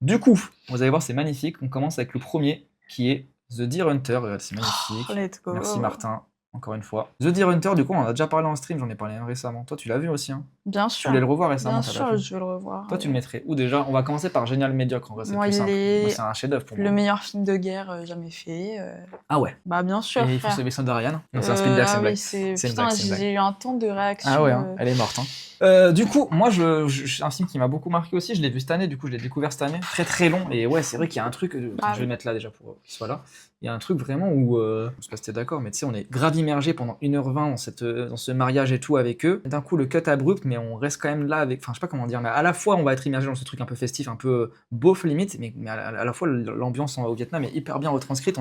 Du coup, vous allez voir, c'est magnifique. On commence avec le premier qui est The Deer Hunter. Regarde, c'est magnifique. Let's go. Merci Martin, encore une fois. The Deer Hunter, du coup, on en a déjà parlé en stream, j'en ai parlé récemment. Toi, tu l'as vu aussi, hein? Bien Tu sûr. voulais le revoir récemment, Bien t'as pas sûr, pu. je vais le revoir. Toi, tu le mettrais où déjà? On va commencer par Génial Médiocre, en vrai, c'est Moi, plus simple. Moi, il c'est un chef-d'œuvre pour est moi. le meilleur film de guerre jamais fait. Ah ouais. Bah, bien sûr, Et il faut frère. sauver Son Ryan. Donc c'est un Spielberg, c'est Ah une oui, blague. c'est... C'est une Putain, blague, c'est une blague. j'ai eu un temps de réaction. Ah ouais, hein, elle est morte. Hein. Du coup, moi, un film qui m'a beaucoup marqué aussi, je l'ai vu cette année, du coup, je l'ai découvert cette année. Très très long. Et ouais, c'est vrai qu'il y a un truc, Ah je vais oui. mettre là déjà pour qu'il soit là. Il y a un truc vraiment où, je sais pas si t'es d'accord, mais tu sais, on est grave immergé pendant 1h20 dans ce mariage et tout avec eux. D'un coup, le cut abrupt, mais on reste quand même là avec. Enfin, je sais pas comment dire, mais à la fois, on va être immergé dans ce truc un peu festif, un peu beauf limite, mais à la fois, l'ambiance au Vietnam est hyper bien retranscrite.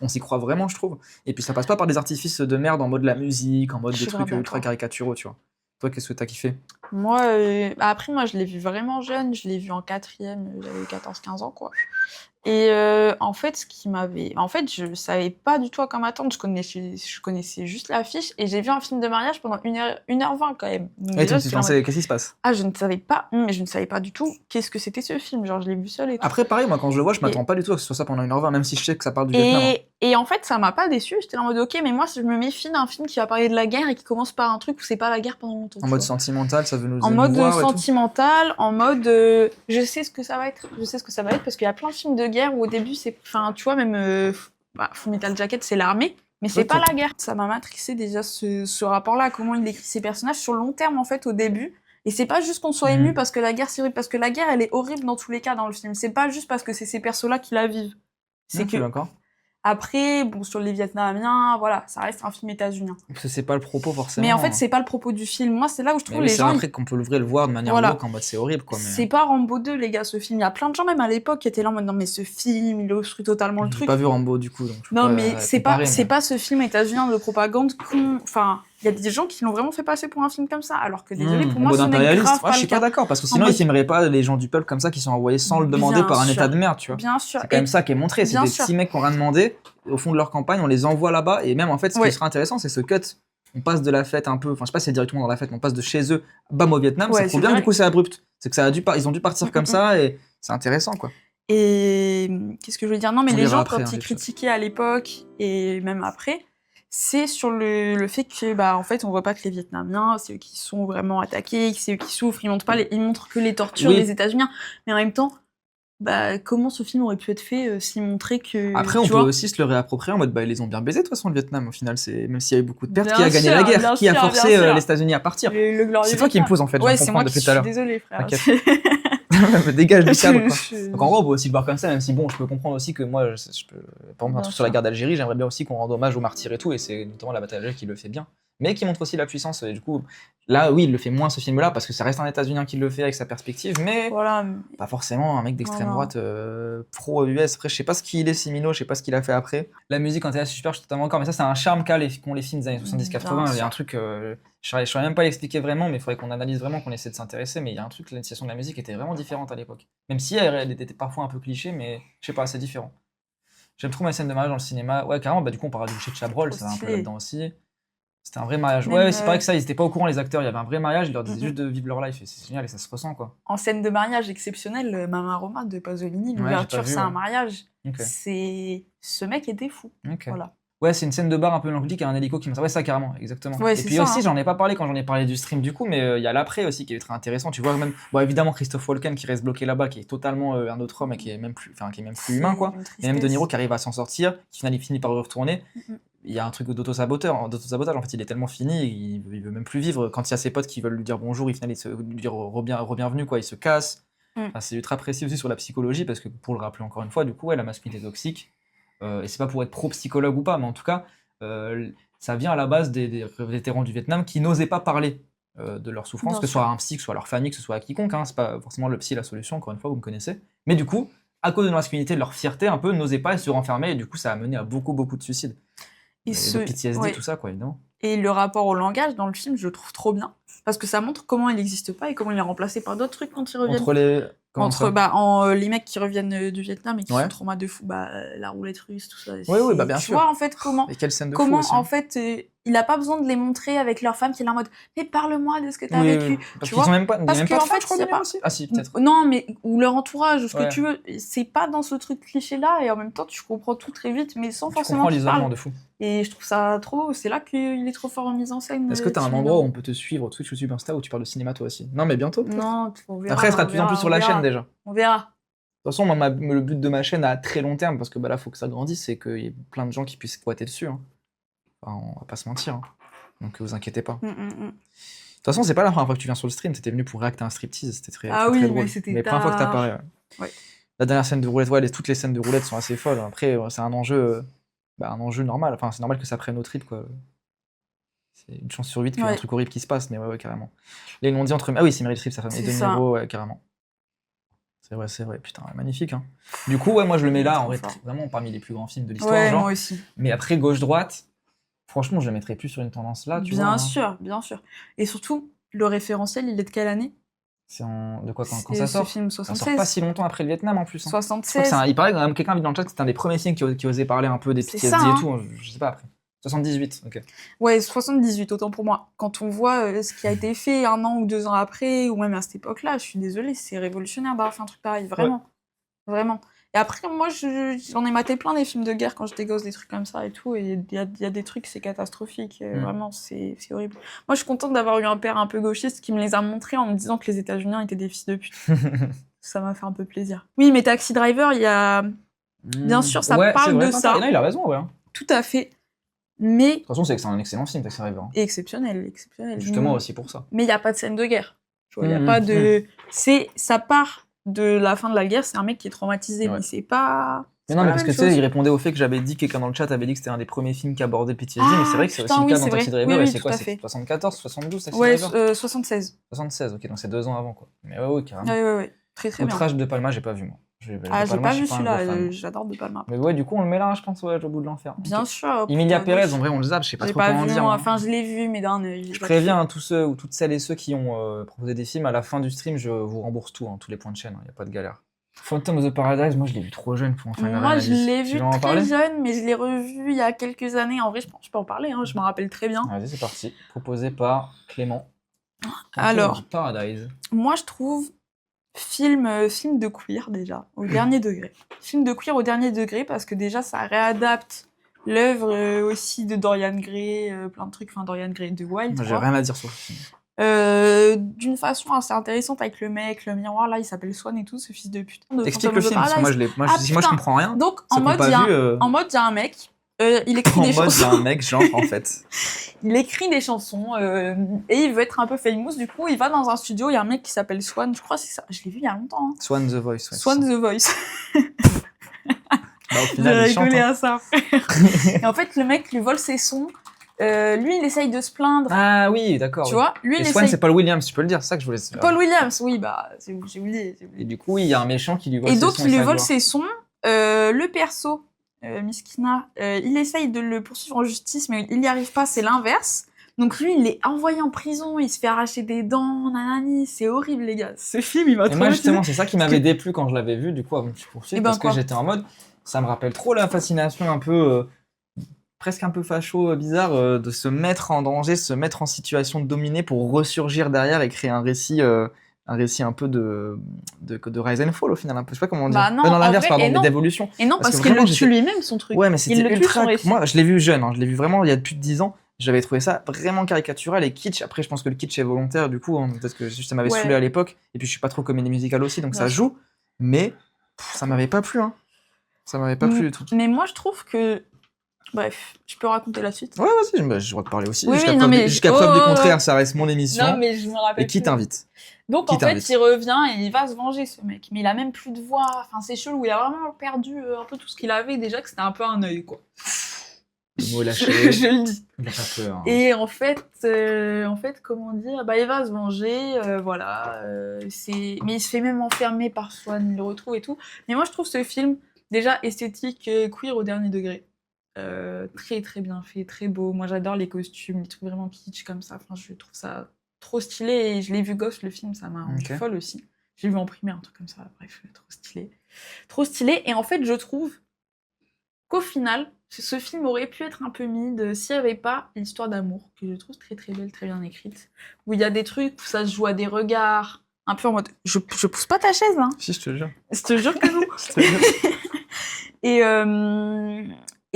On s'y croit vraiment, je trouve. Et puis, ça passe pas par des artifices de merde en mode la musique, en mode Je des suis trucs grave ultra d'accord. caricaturaux, tu vois. Toi, qu'est-ce que t'as kiffé? Moi, après, moi, je l'ai vu vraiment jeune. Je l'ai vu en quatrième. J'avais 14-15 ans, quoi. Et en fait, En fait, je savais pas du tout à quoi m'attendre. Je connaissais juste l'affiche et j'ai vu un film de mariage pendant 1h20 quand même. Donc Et déjà, tu j'étais là en mode... pensais, qu'est-ce qui se passe? Ah, je ne savais pas, mais je ne savais pas du tout qu'est-ce que c'était ce film. Genre, je l'ai vu seul et tout. Après, pareil, moi, quand je le vois, je Et, m'attends pas du tout à que ce soit ça pendant 1h20, même si je sais que ça parle du Vietnam. Hein. et en fait, ça m'a pas déçu. J'étais là en mode, ok, mais moi, je me méfie d'un film qui va parler de la guerre et qui commence par un truc où c'est pas la guerre pendant longtemps. En Tu mode vois. sentimental, ça veut nous En mode émouvoir et tout. sentimental, en mode je sais ce que ça va être. Je sais ce que ça va être parce qu'il y a plein de films de guerre où au début c'est. Enfin, tu vois, même Full Metal Jacket, c'est l'armée, mais c'est Ok. pas la guerre. Ça m'a matrixé déjà ce rapport-là, comment il décrit ses personnages sur le long terme en fait au début. Et c'est pas juste qu'on soit ému parce que la guerre c'est horrible, parce que la guerre elle est horrible dans tous les cas dans le film. C'est pas juste parce que c'est ces persos-là qui la vivent. C'est Ok, que d'accord. après, bon, sur les Vietnamiens, voilà, ça reste un film états-unien. Parce que c'est pas le propos forcément. Mais en fait, c'est pas le propos du film. Moi, c'est là où je Mais trouve oui, les c'est gens. un truc qu'on peut le voir de manière Voilà. woke en mode c'est horrible quoi. Mais... C'est pas Rambo 2, les gars, ce film. Il y a plein de gens, même à l'époque, qui étaient là en mode non, mais ce film, il obstrue totalement le J'ai truc. pas vu Rambo du coup, donc je peux Non, pas mais comparer, c'est pas ce film états-unien de propagande con. Enfin, il y a des gens qui l'ont vraiment fait passer pour un film comme ça, alors que désolé, pour en moi, mode ce n'est impérialiste. grave Ouais, pas je le suis pas cas. d'accord parce que En sinon mode- ils filmeraient pas les gens du peuple comme ça qui sont envoyés sans le demander Bien par un sûr. état de merde, tu vois. Bien sûr. C'est quand même ça qui est montré. C'est Bien des sûr. petits mecs qui ont rien demandé au fond de leur campagne, on les envoie là-bas et même en fait ce Ouais. qui serait intéressant c'est ce cut. On passe de la fête un peu, enfin je sais pas si c'est directement dans la fête, mais on passe de chez eux, bam au Vietnam, Ouais, c'est trop c'est bien, vrai. du coup c'est abrupt. C'est que ils ont dû partir comme ça et c'est intéressant quoi. Et qu'est-ce que je veux dire? Non, mais On les verra gens, après, quand hein, ils les choses. critiquaient à l'époque et même après, c'est sur le fait que, bah, en fait, on voit pas que les Vietnamiens, c'est eux qui sont vraiment attaqués, c'est eux qui souffrent, ils montrent que les tortures Oui. des États-Unis, mais en même temps, bah, comment ce film aurait pu être fait s'il montrait que. Après, on tu peut vois aussi se le réapproprier en mode bah ils les ont bien baisés de toute façon le Vietnam au final, c'est même s'il y a eu beaucoup de pertes, Bien qui a gagné sûr, la guerre, bien qui a sûr, forcé bien sûr. les États-Unis à partir. Le glorieux C'est toi qui me Vietnam. poses en fait, je Ouais, viens de c'est comprendre moi qui depuis tout à suis l'heure. désolée, frère. T'inquiète. Me dégage du cadre quoi. Je- Donc en gros, on peut aussi le voir comme ça, même si bon, je peux comprendre aussi que moi, je peux, par exemple, un Bien truc sur la sûr. guerre d'Algérie, j'aimerais bien aussi qu'on rende hommage aux martyrs et tout, et c'est notamment la bataille d'Alger qui le fait bien, mais qui montre aussi la puissance. Et du coup, là, oui, il le fait moins ce film-là parce que ça reste un États-Unien qui le fait avec sa perspective, mais Voilà. pas forcément un mec d'extrême Non, non. droite pro-US. Après, je sais pas ce qu'il est, Simino, je sais pas ce qu'il a fait après. La musique en théâtre, c'est super, je suis totalement d'accord, mais ça, c'est un charme qu'ont les films des années 70-80. Il y a un truc, je saurais même pas l'expliquer vraiment, mais il faudrait qu'on analyse vraiment, qu'on essaie de s'intéresser. Mais il y a un truc, l'initiation de la musique était vraiment différente à l'époque. Même si elle était parfois un peu cliché, mais je sais pas, c'est différent. J'aime trop ma scène de mariage dans le cinéma. Ouais, carrément, bah du coup, on parlera du coucher de Chabrol, Trop ça va un peu stylé. là-dedans aussi. C'était un vrai mariage. Même, Ouais, c'est pareil que ça, ils étaient pas au courant, les acteurs. Il y avait un vrai mariage, ils leur disaient Mhm. juste de vivre leur life, et c'est génial, et ça se ressent, quoi. En scène de mariage exceptionnelle, Mama Roma de Pasolini, Ouais, j'ai l'ouverture, pas vu, c'est ouais. un mariage. Ok. Ce mec était fou. Ok. Voilà. Ouais, c'est une scène de bar un peu mélancolique et un hélico qui me. Ouais, ça carrément, exactement. Ouais, et c'est puis ça, aussi, hein. j'en ai pas parlé quand j'en ai parlé du stream du coup, mais il y a l'après aussi qui est très intéressant. Tu vois, même. Bon, évidemment, Christophe Walken qui reste bloqué là-bas, qui est totalement un autre homme et qui est même plus, qui est même plus humain, quoi. Et même De Niro qui arrive à s'en sortir, qui finalement finit par y retourner. Mhm. Il y a un truc d'autosabotage, en fait, il est tellement fini, il veut même plus vivre. Quand il y a ses potes qui veulent lui dire bonjour, il lui dire re-bienvenue, quoi, il se casse. Enfin, c'est ultra précis aussi sur la psychologie, parce que pour le rappeler encore une fois, du coup, ouais, la masculinité toxique, et c'est pas pour être pro-psychologue ou pas, mais en tout cas, ça vient à la base des vétérans du Vietnam qui n'osaient pas parler de leur souffrance, Bien que ce sûr. soit à un psy, que ce soit à leur famille, que ce soit à quiconque, hein, c'est pas forcément le psy la solution, encore une fois, vous me connaissez. Mais du coup, à cause de leur masculinité, de leur fierté un peu, n'osaient pas se renfermer, et du coup, ça a mené à beaucoup de suicides. Et De PTSD, ouais. tout ça, quoi, évidemment. Et le rapport au langage dans le film, je le trouve trop bien. Parce que ça montre comment il n'existe pas et comment il est remplacé par d'autres trucs quand ils reviennent. Entre les. Comment ça Les mecs qui reviennent du Vietnam et qui Ouais. sont traumas de fou, bah, la roulette russe, tout ça. Oui, bah bien Tu sûr. vois, en fait, comment. Et quelle scène de fou Comment, aussi, hein. en fait, il a pas besoin de les montrer avec leur femme qui est là en mode « Mais parle-moi de ce que t'as Oui, vécu ». parce Tu qu'ils vois ont même pas, Parce même pas qu'en de femme, fait, je crois, y a dedans pas... aussi. Ah si, peut-être. Non, mais ou leur entourage, ou ce Ouais. que tu veux. C'est pas dans ce truc cliché-là, et en même temps, tu comprends tout très vite, mais sans Tu forcément comprends qu'ils l'isolement parlent. de fou. Et je trouve ça trop... C'est là qu'il est trop fort en mise en scène, Est-ce que t'as un Tim endroit où Miller. on peut te suivre, Twitch, YouTube, Insta, où tu parles de cinéma toi aussi? Non, mais bientôt peut-être. Non, on verra, Après, elle sera on de plus en plus verra, sur on la chaîne verra. déjà. On verra. De toute façon, moi, le but de ma chaîne à très long terme, parce que bah, là, faut que ça grandisse, c'est qu'il y ait plein de gens qui puissent squatter dessus. Hein. Enfin, on va pas se mentir. Hein. Donc, vous inquiétez pas. De toute façon, c'est pas la première fois que tu viens sur le stream. T'étais venu pour réacter un striptease. C'était très, Ah très, oui, très mais drôle. c'était Mais première fois que tard. t'apparais. Ouais. La dernière scène de roulette, ouais, toutes les scènes de roulette sont assez folles. Après, c'est un enjeu normal. Enfin, c'est normal que ça prenne au trip, quoi. C'est une chance sur 8 qu'il y ait un Ouais. truc horrible qui se passe, mais ouais, carrément. Là, ils l'ont dit entre. Ah oui, c'est Meryl Streep, sa femme. Et C'est De ça. Niro, ouais, carrément. C'est vrai. Putain, magnifique. Hein. Du coup, ouais, moi, je le mets là, en vrai, vraiment parmi les plus grands films de l'histoire. Ouais, genre. moi aussi. Mais après, gauche-droite, franchement, je le mettrais plus sur une tendance là, tu vois. Bien hein. sûr, bien sûr. Et surtout, le référentiel, il est de quelle année? C'est de quoi quand C'est ça ce sort film Ça sort pas 76. si longtemps après le Vietnam en plus. Hein. Je crois que 76. il paraît quand même quelqu'un a dit dans le chat que c'était un des premiers films qui osait parler un peu des C'est PTSD ça, et hein. tout. Je sais pas après. 78, ok. Ouais, 78, autant pour moi. Quand on voit ce qui a été fait 1 an ou 2 ans après, ou même à cette époque-là, je suis désolée, c'est révolutionnaire d'avoir fait un truc pareil, vraiment. Vraiment. Et après, moi, j'en ai maté plein des films de guerre quand j'étais gosse, des trucs comme ça et tout, et il y a des trucs, c'est catastrophique, vraiment, c'est horrible. Moi, je suis contente d'avoir eu un père un peu gauchiste qui me les a montrés en me disant que les États-Unis étaient des fils de pute. Ça m'a fait un peu plaisir. Oui, mais Taxi Driver, il y a... Bien sûr, ça Ouais, c'est parle vrai, de ça. Et là, il a raison, ouais. De Tout à fait. Mais... toute façon, c'est que c'est un excellent film, Taxi Driver. Hein. Exceptionnel. Justement aussi pour ça. Mais il n'y a pas de scène de guerre. Tu vois, il y a pas de... Ça part de la fin de la guerre, c'est un mec qui est traumatisé, mais c'est pas... Mais non, mais parce que tu sais, il répondait au fait que j'avais dit, quelqu'un dans le chat avait dit que c'était un des premiers films qui abordait le PTSD, mais c'est vrai que c'est aussi le cas dans Taxi Driver, et c'est quoi, c'est 74, 72, Taxi Driver ? 76. 76, ok, donc c'est 2 ans avant, quoi. Mais ouais, carrément. Ouais, très bien. Outrage de Palma, j'ai pas vu, moi. J'ai pas vu celui-là, j'adore De Palma. Mais ouais, du coup, on le met là, je pense, ouais, au bout de l'enfer. Bien sûr. Emilia Pérez, en vrai, on le zappe, je sais pas trop comment dire. Enfin, je l'ai vu, mais d'un œil. Je préviens à tous ceux ou toutes celles et ceux qui ont proposé des films, à la fin du stream, je vous rembourse tout, tous les points de chaîne, y a pas de galère. Phantom of the Paradise, moi je l'ai vu trop jeune pour en faire une analyse. Moi je l'ai vu très jeune, mais je l'ai revu il y a quelques années. En vrai, je peux en parler, je m'en rappelle très bien. Vas-y, c'est parti. Proposé par Clément. Alors, Paradise. Moi je trouve film de queer déjà, au dernier degré. Film de queer au dernier degré parce que déjà ça réadapte l'œuvre aussi de Dorian Gray, plein de trucs, enfin Dorian Gray de Wilde. J'ai rien à dire sur ce film. D'une façon assez intéressante avec le mec, le miroir là, il s'appelle Swan et tout, ce fils de putain. Explique le film, parce que moi je comprends rien. Donc en mode il y a un mec, il écrit des chansons. En mode il y a un mec genre en fait. Il écrit des chansons et il veut être un peu famous, du coup il va dans un studio, il y a un mec qui s'appelle Swan, je crois que c'est ça, je l'ai vu il y a longtemps. Hein. Swan the Voice. Ouais, Swan the Voice. Bah, au final, j'ai rigolé à ça. Et en fait le mec lui vole ses sons. Lui, il essaye de se plaindre. Ah oui, d'accord. Tu vois, lui, et Swan, c'est Paul Williams, tu peux le dire, c'est ça que je voulais savoir. Paul Williams, oui, bah, j'ai oublié. Et du coup, il y a un méchant qui lui vole ses sons. Et donc, il lui vole ses sons. Le perso, Miskina, il essaye de le poursuivre en justice, mais il n'y arrive pas, c'est l'inverse. Donc lui, il est envoyé en prison, il se fait arracher des dents, nanani, c'est horrible, les gars. Ce film, il m'a trop... Et moi, justement, c'est ça qui m'avait déplu quand je l'avais vu, du coup, avant que tu poursuives, parce que j'étais en mode, ça me rappelle trop la fascination un peu... presque un peu facho, bizarre, de se mettre en danger, se mettre en situation de dominer pour ressurgir derrière et créer un récit un peu de Rise and Fall au final, un peu, je sais pas comment dire. Bah non, non, l'inverse, pardon, mais d'évolution. Et non, parce qu'il le tue lui-même, son truc. Ouais, mais c'était ultra... Moi, je l'ai vu jeune, je l'ai vu vraiment il y a plus de 10 ans. J'avais trouvé ça vraiment caricatural et kitsch. Après, je pense que le kitsch est volontaire, du coup, parce que ça m'avait saoulé à l'époque. Et puis, je suis pas trop comédie musicale aussi, donc ça joue. Mais ça m'avait pas plu, Ça m'avait pas plu du tout. Mais moi, je trouve que... Bref, je peux raconter la suite. Ouais, vas-y, j'ai le droit de parler aussi. Oui, jusqu'à preuve du contraire, ça reste mon émission. Non, mais je me rappelle. Et qui t'invite? Donc en fait, il revient et il va se venger, ce mec. Mais il a même plus de voix. Enfin, c'est chelou. Il a vraiment perdu un peu tout ce qu'il avait. Déjà que c'était un peu un œil, quoi. Le mot lâché. Je le dis. Il a pas peur. Et en fait, comment dire, bah il va se venger, voilà. Mais il se fait même enfermer par Swan, il le retrouve et tout. Mais moi, je trouve ce film déjà esthétique, queer au dernier degré. Très très bien fait, très beau. Moi j'adore les costumes, les trucs vraiment kitsch comme ça. Enfin, je trouve ça trop stylé et je l'ai vu gosse le film, ça m'a rendu folle aussi. J'ai vu en primaire un truc comme ça, bref, trop stylé. Trop stylé et en fait je trouve qu'au final, ce film aurait pu être un peu mid s'il n'y avait pas l'histoire d'amour, que je trouve très très belle, très bien écrite, où il y a des trucs où ça se joue à des regards, un peu en mode je pousse pas ta chaise, hein. Si, je te jure. Je te jure que non. Je te jure.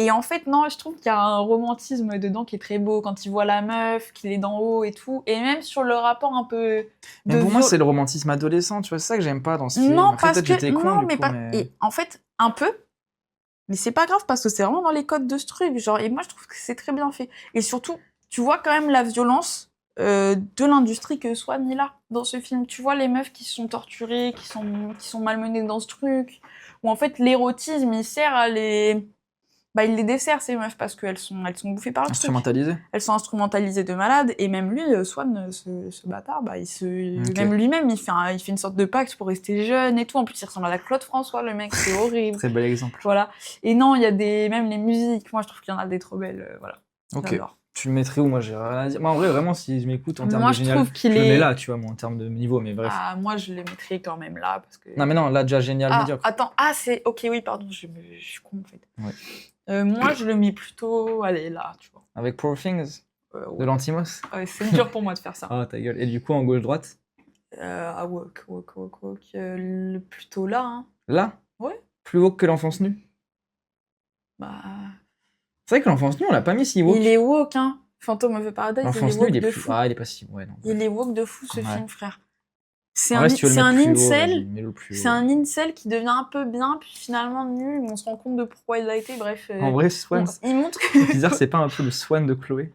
Et en fait, non, je trouve qu'il y a un romantisme dedans qui est très beau quand il voit la meuf, qu'il est d'en haut et tout. Et même sur le rapport un peu. Mais pour moi, c'est le romantisme adolescent, tu vois, c'est ça que j'aime pas dans ce film. Non, Après, parce peut-être que. j'étais con, Non, du mais coup, pas. mais... Et en fait, un peu. Mais c'est pas grave parce que c'est vraiment dans les codes de ce truc. Genre, et moi, je trouve que c'est très bien fait. Et surtout, tu vois quand même la violence de l'industrie que Swan il a dans ce film. Tu vois les meufs qui sont torturées, qui sont malmenées dans ce truc. Où en fait, l'érotisme, il sert à les. Bah, il les dessert, ces meufs, parce qu'elles sont bouffées par le truc. Instrumentalisé. Elles sont instrumentalisées de malade. Et même lui, Swan, ce bâtard, bah, Ok. même lui-même, il fait une sorte de pacte pour rester jeune et tout. En plus, il ressemble à la Claude François, le mec, c'est horrible. Très bel exemple. Voilà. Et non, il y a même les musiques. Moi, je trouve qu'il y en a des trop belles. Voilà. Ok. J'adore. Tu le mettrais où? Moi, j'ai rien à dire. Moi, en vrai, vraiment, si je m'écoute en termes Moi, de je génial, trouve qu'il je le mets est. là, tu vois, moi, en termes de niveau, mais bref. Ah, moi, je le mettrais quand même là. Parce que... Non, mais non, là, déjà génial, Ah, médiocre. attends. Ah, c'est. Ok, oui, pardon, je suis con, en fait. Ouais. Moi, je le mets plutôt. Allez, là, tu vois. Avec Poor Things de Ouais. l'Antimos. Ouais, c'est dur pour moi de faire ça. Ah, ta gueule. Et du coup, en gauche-droite? Walk. Plutôt là, hein. Là? Ouais. Plus haut que l'enfance nue? Bah. C'est vrai que l'enfance nue, on l'a pas mis si woke. Il est woke, hein. Phantom of the Paradise, L'enfance il est nue, woke il est de plus. fou. Ah, il est pas si. Ouais, non. Il est woke de fou, ce Ouais. film, frère. C'est En un, vrai, si tu veux le c'est un mettre plus haut, vas-y, incel. mets-le plus C'est haut. un incel qui devient un peu bien, puis finalement nul. On se rend compte de pourquoi il a été. Bref. En vrai, Swan, Il montre c'est que. bizarre, c'est pas un peu le Swan de Chloé?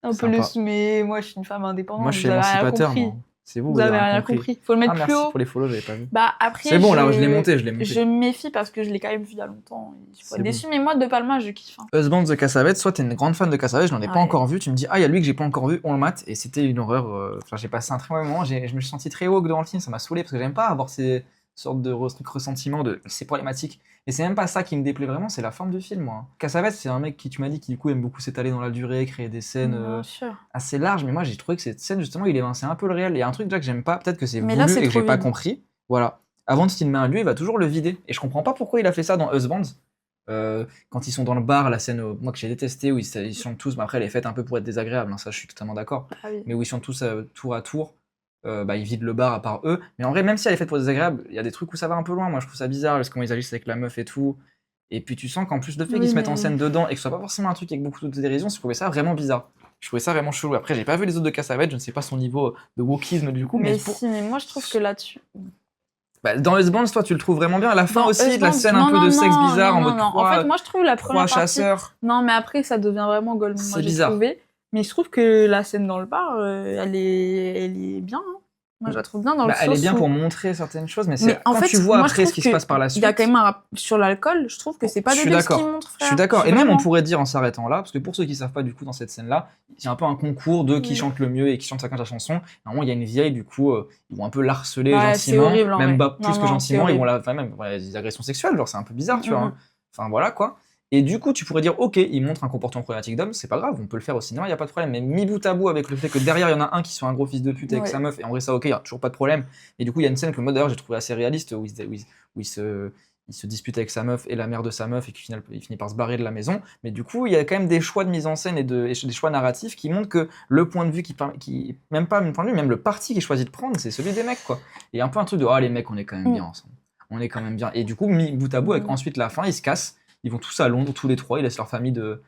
Un peu Sympa. mais moi, je suis une femme indépendante. Moi, je suis vous avez rien émancipateur, compris. moi. C'est vous, Vous avez rien compris. compris. Faut le mettre Ah, plus merci haut. pour les follow, j'avais pas vu. Bah après. C'est bon, là, je l'ai monté, Je me méfie parce que je l'ai quand même vu il y a longtemps. Je suis C'est pas déçue, mais moi, De Palma, je kiffe. Hein. Husbands de Cassavetes, soit t'es une grande fan de Cassavetes, je n'en ai pas Ouais. encore vu, tu me dis, ah, il y a lui que j'ai pas encore vu, on le mate, et c'était une horreur. Enfin, j'ai passé un très mauvais moment, je me suis senti très woke devant le film, ça m'a saoulé, parce que j'aime pas avoir ces sortes de ressentiments de c'est problématique. Et c'est même pas ça qui me déplaît vraiment, c'est la forme du film, moi. Cassavetes, c'est un mec qui, tu m'as dit, qui du coup aime beaucoup s'étaler dans la durée, créer des scènes Bien sûr. assez larges, mais moi j'ai trouvé que cette scène, justement, il évinçait un peu le réel. Il y a un truc déjà que j'aime pas, peut-être que c'est Mais voulu là, c'est et que j'ai trop pas vide. compris. Voilà. Avant de filmer un lieu, il va toujours le vider. Et je comprends pas pourquoi il a fait ça dans Husbands. Quand ils sont dans le bar, la scène, moi que j'ai détesté, où ils chantent tous, mais après elle est faite un peu pour être désagréable, hein, ça je suis totalement d'accord. Ah oui. Mais où ils chantent tous tour à tour, ils vident le bar à part eux. Mais en vrai, même si elle est faite pour être désagréable, il y a des trucs où ça va un peu loin. Moi je trouve ça bizarre, parce comment ils agissent avec la meuf et tout. Et puis tu sens qu'en plus le fait Oui, qu'ils se mettent en mais- scène dedans et que ce soit pas forcément un truc avec beaucoup de dérision, je trouvais ça vraiment bizarre. Je trouvais ça vraiment chelou. Après, j'ai pas vu les autres de Cassavetes, je ne sais pas son niveau de wokisme du coup, mais Mais pour- si, mais moi, je trouve que là-dessus. dans Husbands, toi tu le trouves vraiment bien. À la fin Dans aussi, de la Husbands, scène non, un peu de non, sexe non, bizarre non, en mode non. En trois, fait, moi, je trouve la trois première partie. chasseurs. Non, mais après, ça devient vraiment Goldman. C'est Moi, j'ai bizarre. trouvé. Mais je trouve que la scène dans le bar, elle est bien. Hein. Moi, je la trouve bien dans le Elle est sens bien où- pour montrer certaines choses, mais, Mais en quand fait, tu vois moi, je après ce trouve qui se que passe par la suite. Il y a quand même sur l'alcool, je trouve que c'est pas Je suis dégueu ce d'accord. qu'il montre, Je frère. suis d'accord. Et même Vraiment. on pourrait dire en s'arrêtant là, parce que pour ceux qui savent pas du coup dans cette scène-là, c'est un peu un concours de qui Oui. chante le mieux et qui chante chacun sa chanson. Normalement, il y a une vieille, du coup, ils vont un peu l'harceler Ouais, c'est gentiment, horrible, en même vrai. pas plus Non, que non, gentiment, c'est ils vont horrible. enfin même des agressions sexuelles, genre c'est un peu bizarre, tu vois. Mm, Hein. Enfin voilà quoi. Et du coup, tu pourrais dire, ok, il montre un comportement problématique d'homme, c'est pas grave, on peut le faire au cinéma, il y a pas de problème. Mais mis bout à bout avec le fait que derrière il y en a un qui soit un gros fils de pute avec Ouais. sa meuf, et en vrai ça ok, il y a toujours pas de problème. Et du coup, il y a une scène que moi d'ailleurs j'ai trouvé assez réaliste où il se dispute avec sa meuf et la mère de sa meuf et qu'il il finit par se barrer de la maison. Mais du coup, il y a quand même des choix de mise en scène et des choix narratifs qui montrent que le point de vue même pas le point de vue, même le parti qu'il choisit de prendre, c'est celui des mecs quoi. Et un peu un truc de ah les mecs, on est quand même bien ensemble. On est quand même bien. Et du coup, mis bout à bout, avec ensuite la fin, ils se cassent. Ils vont tous à Londres, tous les trois, ils laissent leur famille tout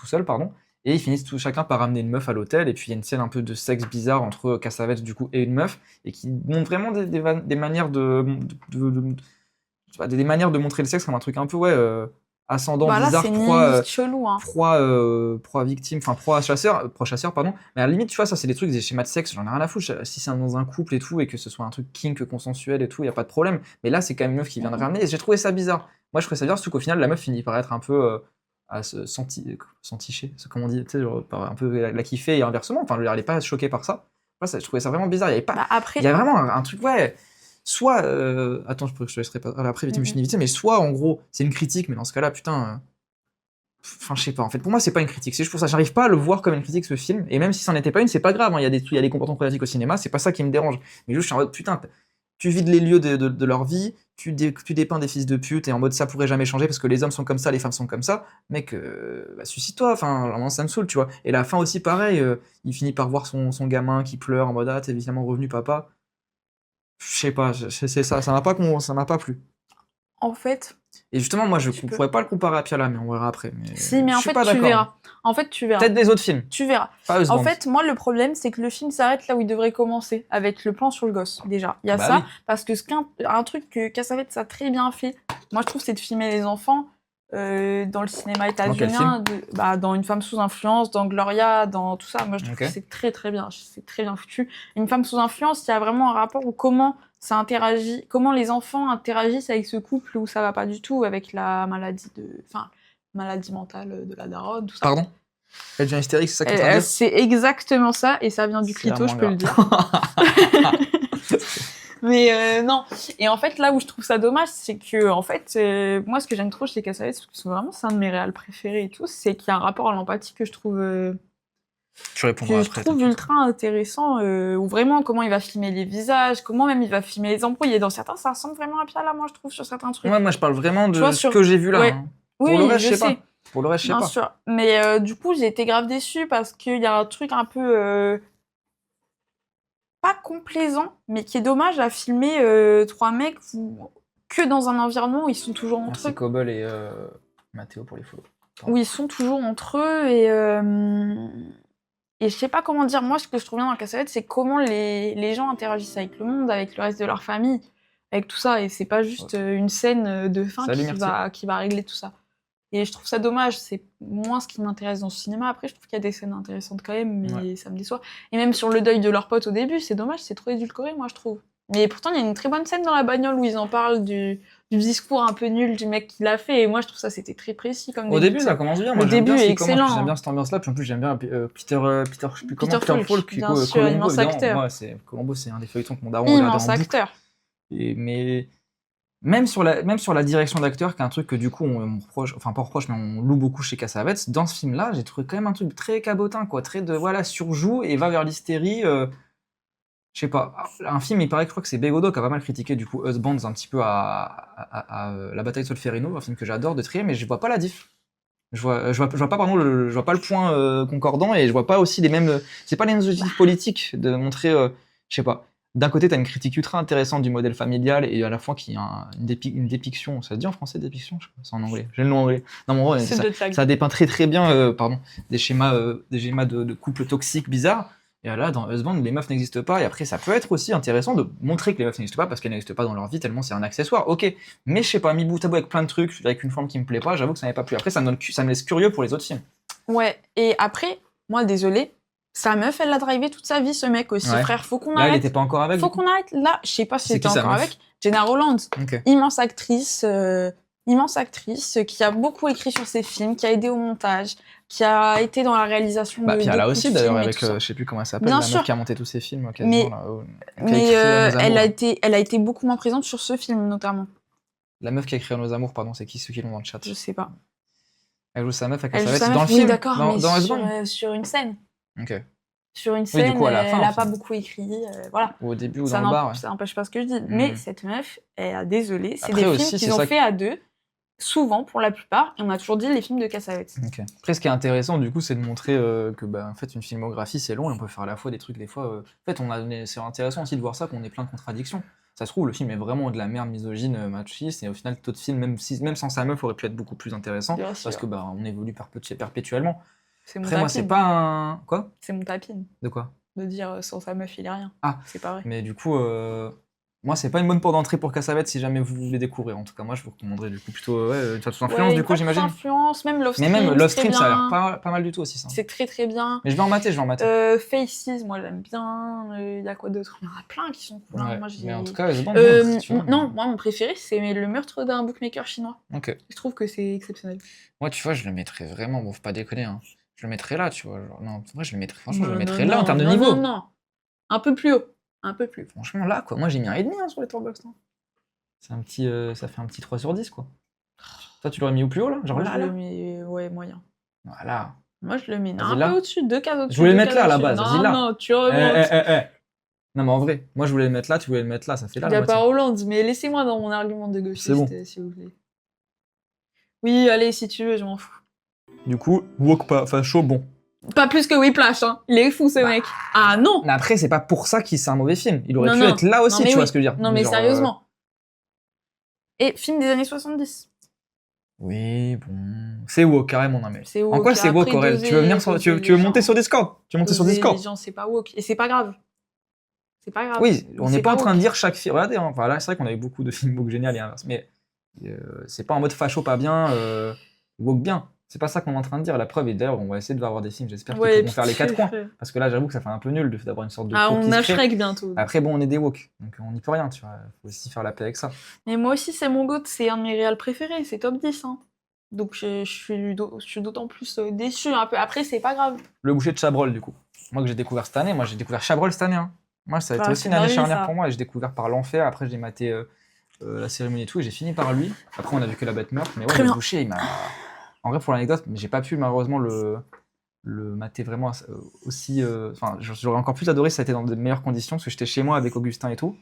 seul, pardon. Et ils finissent chacun par ramener une meuf à l'hôtel. Et puis il y a une scène un peu de sexe bizarre entre Cassavetes du coup et une meuf, et qui montre vraiment des manières des manières de montrer le sexe comme un truc un peu ascendant, Bah là, bizarre, c'est proie, chelou, hein. proie victime, enfin proie chasseur, pardon. Mais à la limite, tu vois, ça c'est des trucs, des schémas de sexe, j'en ai rien à foutre. Si c'est dans un couple et tout, et que ce soit un truc kink, consensuel et tout, y a pas de problème. Mais là, c'est quand même une meuf qui vient de ramener, et j'ai trouvé ça bizarre. Moi, je trouvais ça bizarre, surtout qu'au final, la meuf finit par être un peu à se senticher, c'est comment on dit, tu sais, genre, par un peu la kiffer et inversement. Enfin, elle est pas choquée par ça. Moi, je trouvais ça vraiment bizarre. Il y avait pas, Bah après, il y a vraiment un truc, ouais. Soit, attends, je te laisserai pas après vite, mais soit en gros, c'est une critique, mais dans ce cas-là, putain. Enfin, je sais pas, en fait, pour moi, c'est pas une critique. C'est juste pour ça, j'arrive pas à le voir comme une critique, ce film. Et même si c'en était pas une, c'est pas grave. Hein. Il y a des comportements problématiques au cinéma, c'est pas ça qui me dérange. Mais juste, je suis en mode, putain, tu vides les lieux de leur vie, tu dépeins des fils de pute et en mode ça pourrait jamais changer parce que les hommes sont comme ça, les femmes sont comme ça. Mec, bah, suicide-toi, enfin, vraiment ça me saoule, tu vois. Et la fin aussi, pareil, il finit par voir son gamin qui pleure en mode ah, t'es évidemment revenu, papa. Je sais pas, c'est ça, ça m'a pas plu. En fait, Et justement, moi, je Tu peux. pourrais pas le comparer à Piala, mais on verra après. Mais Si, mais je en suis fait, pas tu d'accord. verras. En fait, tu verras. Peut-être des autres films, Tu verras. pas En Husband. fait, moi, le problème, c'est que le film s'arrête là où il devrait commencer, avec le plan sur le gosse, déjà. Il y a Bah ça, oui. parce que un truc que Cassavetes a très bien fait, moi, je trouve, c'est de filmer les enfants dans le cinéma quel états-unien, dans Une femme sous influence, dans Gloria, dans tout ça. Moi, je trouve Ok. que c'est très, très bien. C'est très bien foutu. Une femme sous influence, il y a vraiment un rapport où comment ça interagit, comment les enfants interagissent avec ce couple où ça va pas du tout, avec la maladie maladie mentale de la daronne, tout ça. Pardon? Elle devient hystérique, c'est ça que tu es en train de dire? C'est exactement ça, et ça vient du C'est clito, je peux vraiment le dire. grave. Mais non. Et en fait, là où je trouve ça dommage, c'est que, en fait, moi, ce que j'aime trop chez Cassavetes, parce que c'est un de mes réals préférés et tout, c'est qu'il y a un rapport à l'empathie que je trouve, Tu répondras après. t'inquiète. ultra intéressant, où vraiment, comment il va filmer les visages, comment même il va filmer les embrouilles. Et dans certains, ça ressemble vraiment à Piala, moi, je trouve, sur certains trucs. Ouais, moi, je parle vraiment Tu de vois, ce que j'ai vu là. ouais. hein. Oui, Pour le reste, je je sais sais. pas. Pour le reste, je sais Bien pas. sûr. Mais du coup, j'ai été grave déçue parce qu'il y a un truc un peu pas complaisant, mais qui est dommage à filmer trois mecs que dans un environnement où ils sont toujours entre Merci eux. Cobble et Mathéo pour les follow. Où ils sont toujours entre eux et je sais pas comment dire. Moi, ce que je trouve bien dans Cassavetes, c'est comment les gens interagissent avec le monde, avec le reste de leur famille, avec tout ça. Et c'est pas juste une scène de fin Salut, merci. qui va régler tout ça. Et je trouve ça dommage, c'est moins ce qui m'intéresse dans ce cinéma. Après, je trouve qu'il y a des scènes intéressantes quand même, mais ça me déçoit. Et même sur le deuil de leur pote au début, c'est dommage, c'est trop édulcoré, moi, je trouve. Mais pourtant, il y a une très bonne scène dans la bagnole où ils en parlent du discours un peu nul du mec qui l'a fait. Et moi, je trouve ça, c'était très précis comme Au début, ça commence bien. Moi, Le j'aime bien début ce est qui commence, puis excellent. j'aime bien cette ambiance-là. Puis en plus, j'aime bien Peter, je sais plus comment, Peter Falk, puis bien sûr, Columbo, immense évidemment. acteur. Moi, Columbo, c'est un des feuilletons que mon daron regardait Immense en boucle. acteur. Mais même sur la direction d'acteur, qui est un truc que du coup on reproche, enfin pas reproche, mais on loue beaucoup chez Cassavetes, dans ce film-là, j'ai trouvé quand même un truc très cabotin, quoi, très de voilà, surjoue et va vers l'hystérie. Je sais pas, un film, il paraît que je crois que c'est Bégodeau qui a pas mal critiqué du coup Husbands un petit peu à La Bataille de Solferino, un film que j'adore de Trier, mais je vois pas la diff. Je vois pas pardon, je vois pas le point concordant et je vois pas aussi les mêmes. C'est pas les mêmes objectifs politiques de montrer, je sais pas. D'un côté, t'as une critique ultra intéressante du modèle familial et à la fois qui a une dépiction. Ça se dit en français dépiction? Je sais pas, c'est en anglais. J'ai le nom anglais. Non, mais en gros, ça dépeint très très bien, des schémas de couple toxiques bizarres. Et là, dans Husband, les meufs n'existent pas. Et après, ça peut être aussi intéressant de montrer que les meufs n'existent pas parce qu'elles n'existent pas dans leur vie tellement c'est un accessoire. Ok, mais je sais pas, mis bout à bout avec plein de trucs, avec une forme qui me plaît pas, j'avoue que ça m'avait pas plu. Après, ça me laisse curieux pour les autres films. Ouais, et après, moi, désolée, sa meuf, elle l'a drivé toute sa vie, ce mec aussi, Ouais. frère. Faut qu'on Là, elle arrête. était pas encore avec. Faut qu'on arrête. Là, je sais pas si C'est elle était qui, sa encore meuf avec. Jenna Rolland, Ok. immense actrice qui a beaucoup écrit sur ses films, qui a aidé au montage, qui a été dans la réalisation Bah, de puis elle a beaucoup aussi de d'ailleurs films et avec, tout ça. je sais plus comment elle s'appelle, Bien la sûr. meuf qui a monté tous ces films quasiment. Là, qui a Mais écrit Nos Amours. elle a été beaucoup moins présente sur ce film, notamment. La meuf qui a écrit Nos Amours, pardon, c'est qui ceux qui l'ont dans le chat? Je sais pas. Elle joue sa meuf avec Elle joue Cassavetes sa dans meuf, le oui, film. d'accord, dans mais Husband. sur une scène. Ok. Sur une Oui, scène, du coup, à la fin, elle a en pas fait. beaucoup écrit, voilà. Ou au début ou Ça dans le bar. Ouais. n'empêche pas ce que je dis. Mais cette meuf, elle a désolé, c'est Après des aussi, films c'est qu'ils ont ça fait à deux, souvent pour la plupart, et on a toujours dit les films de Cassavetes. Ok. Après, ce qui est intéressant, du coup, c'est de montrer que, en fait, une filmographie, c'est long et on peut faire à la fois des trucs, des fois. En fait, c'est intéressant aussi de voir ça, qu'on est plein de contradictions. Ça se trouve, le film est vraiment de la merde misogyne, machiste, et au final, d'autres films, même sans sa meuf, aurait pu être beaucoup plus intéressant, Bien parce sûr. que on évolue perpétuellement. C'est mon Après, moi, c'est tapine. pas un. Quoi? C'est mon tapine De quoi? de dire sans sa meuf, il est rien. Ah. C'est pas vrai. Mais du coup, moi, c'est pas une bonne porte d'entrée pour Cassavetes si jamais vous voulez découvrir. En tout cas, moi, je vous recommanderais du coup plutôt Une Femme sous influence, du coup, j'imagine. Influence, même Love Mais Stream, même Love c'est Stream, très ça a bien. l'air pas mal du tout aussi, ça. C'est très très bien. Mais je vais en mater. Faces, moi j'aime bien. Il y a quoi d'autre? Il y en a plein qui sont cool. Ouais, Moi, mais en tout cas, Husband, si tu veux. non, moi mon préféré c'est le meurtre d'un bookmaker chinois. Ok. Je trouve que c'est exceptionnel. Moi, tu vois, je le mettrais vraiment, bon, faut pas déconner, hein. Je le mettrais là, tu vois. Genre, non, en vrai, je le mettrais, franchement, je le mettrais là en termes de niveau. Non. Un peu plus haut. Un peu plus. Franchement, là, quoi. Moi, j'ai mis 1,5 sur les Letterboxd. C'est un petit, ça fait un petit 3 sur 10, quoi. Toi, tu l'aurais mis au plus haut, là? Genre Moi, là, je là le mets, ouais, moyen. Voilà. Moi, je le mets Vas-y, un là. peu au-dessus, 2 cases au-dessus. Je voulais le 2 mettre là, à cases la au-dessus. base, vas-y, là. Non, tu remontes. Non, mais en vrai, moi je voulais le mettre là, tu voulais le mettre là, ça fait là Il la n'y a pas moitié. Hollande, mais laissez-moi dans mon argument de gauchiste, C'est bon. s'il vous plaît. Oui, allez, si tu veux, je m'en fous. Du coup, woke pas, facho, bon. Pas plus que Whiplash, hein. Il est fou, ce mec. Ah non. Mais après, c'est pas pour ça qu'il c'est un mauvais film. Il aurait Non, pu non. être là aussi, Non, mais tu vois oui. ce que je veux dire. Non, mais Genre, sérieusement. Et film des années 70. Oui, bon. C'est woke, carrément, non mais. C'est En woke. quoi c'est woke, Après, Aurel? Tu veux venir sur, doser tu veux les monter gens. sur Discord? Tu veux monter sur Doser Discord? les gens, c'est pas woke. Et c'est pas grave. C'est pas grave. Oui, on C'est n'est pas en train woke. de dire chaque film. Regardez, hein, enfin, là, c'est vrai qu'on a eu beaucoup de films woke génial et inverse, mais c'est pas en mode facho pas bien, woke bien. C'est pas ça qu'on est en train de dire. La preuve, et d'ailleurs, on va essayer de avoir des films, j'espère qu'ils Ouais, pourront faire les 4 coins. Parce que là, j'avoue que ça fait un peu nul d'avoir une sorte de Ah, couple on qui a se crée. Shrek bientôt. Après, bon, on est des woke, donc on n'y peut rien, tu vois. Faut aussi faire la paix avec ça. Mais moi aussi, c'est mon goût. C'est un de mes réals préférés. C'est top 10. Hein. Donc, je suis d'autant plus déçue un peu. Après, c'est pas grave. Le boucher de Chabrol, du coup. Moi, que j'ai découvert cette année, moi, j'ai découvert Chabrol cette année. Hein. Moi, ça a été Bah, aussi c'est une année dingue, charnière ça. pour moi, et j'ai découvert par l'enfer. Après, j'ai maté la cérémonie et tout, et j'ai fini par lui. Après, on a vu que la bête meurt, mais ouais, Très le bien. boucher, il m'a. En vrai, pour l'anecdote, j'ai pas pu malheureusement le mater vraiment aussi. Enfin, j'aurais encore plus adoré si ça a été dans de meilleures conditions, parce que j'étais chez moi avec Augustin et tout.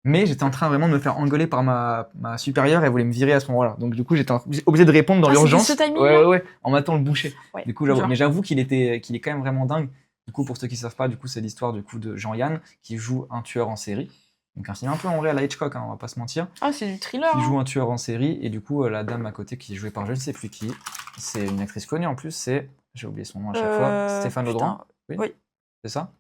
Mais j'étais en train vraiment de me faire engueuler par ma supérieure, elle voulait me virer à ce moment-là. Donc du coup, j'étais obligé de répondre dans Ah, c'était l'urgence. ce timing-là Ouais, ouais, ouais, en m'attendant le boucher. Ouais, Du coup, j'avoue. dur. Mais j'avoue qu'il est quand même vraiment dingue. Du coup, pour ceux qui savent pas, du coup, c'est l'histoire du coup de Jean-Yann qui joue un tueur en série. Donc un film un peu en vrai à la Hitchcock, hein, on va pas se mentir. Ah, c'est du thriller. Qui Hein. joue un tueur en série et du coup la dame à côté qui est jouée par je ne sais plus qui, c'est une actrice connue en plus, c'est, j'ai oublié son nom à chaque fois, Stéphane Audran. Oui. C'est ça.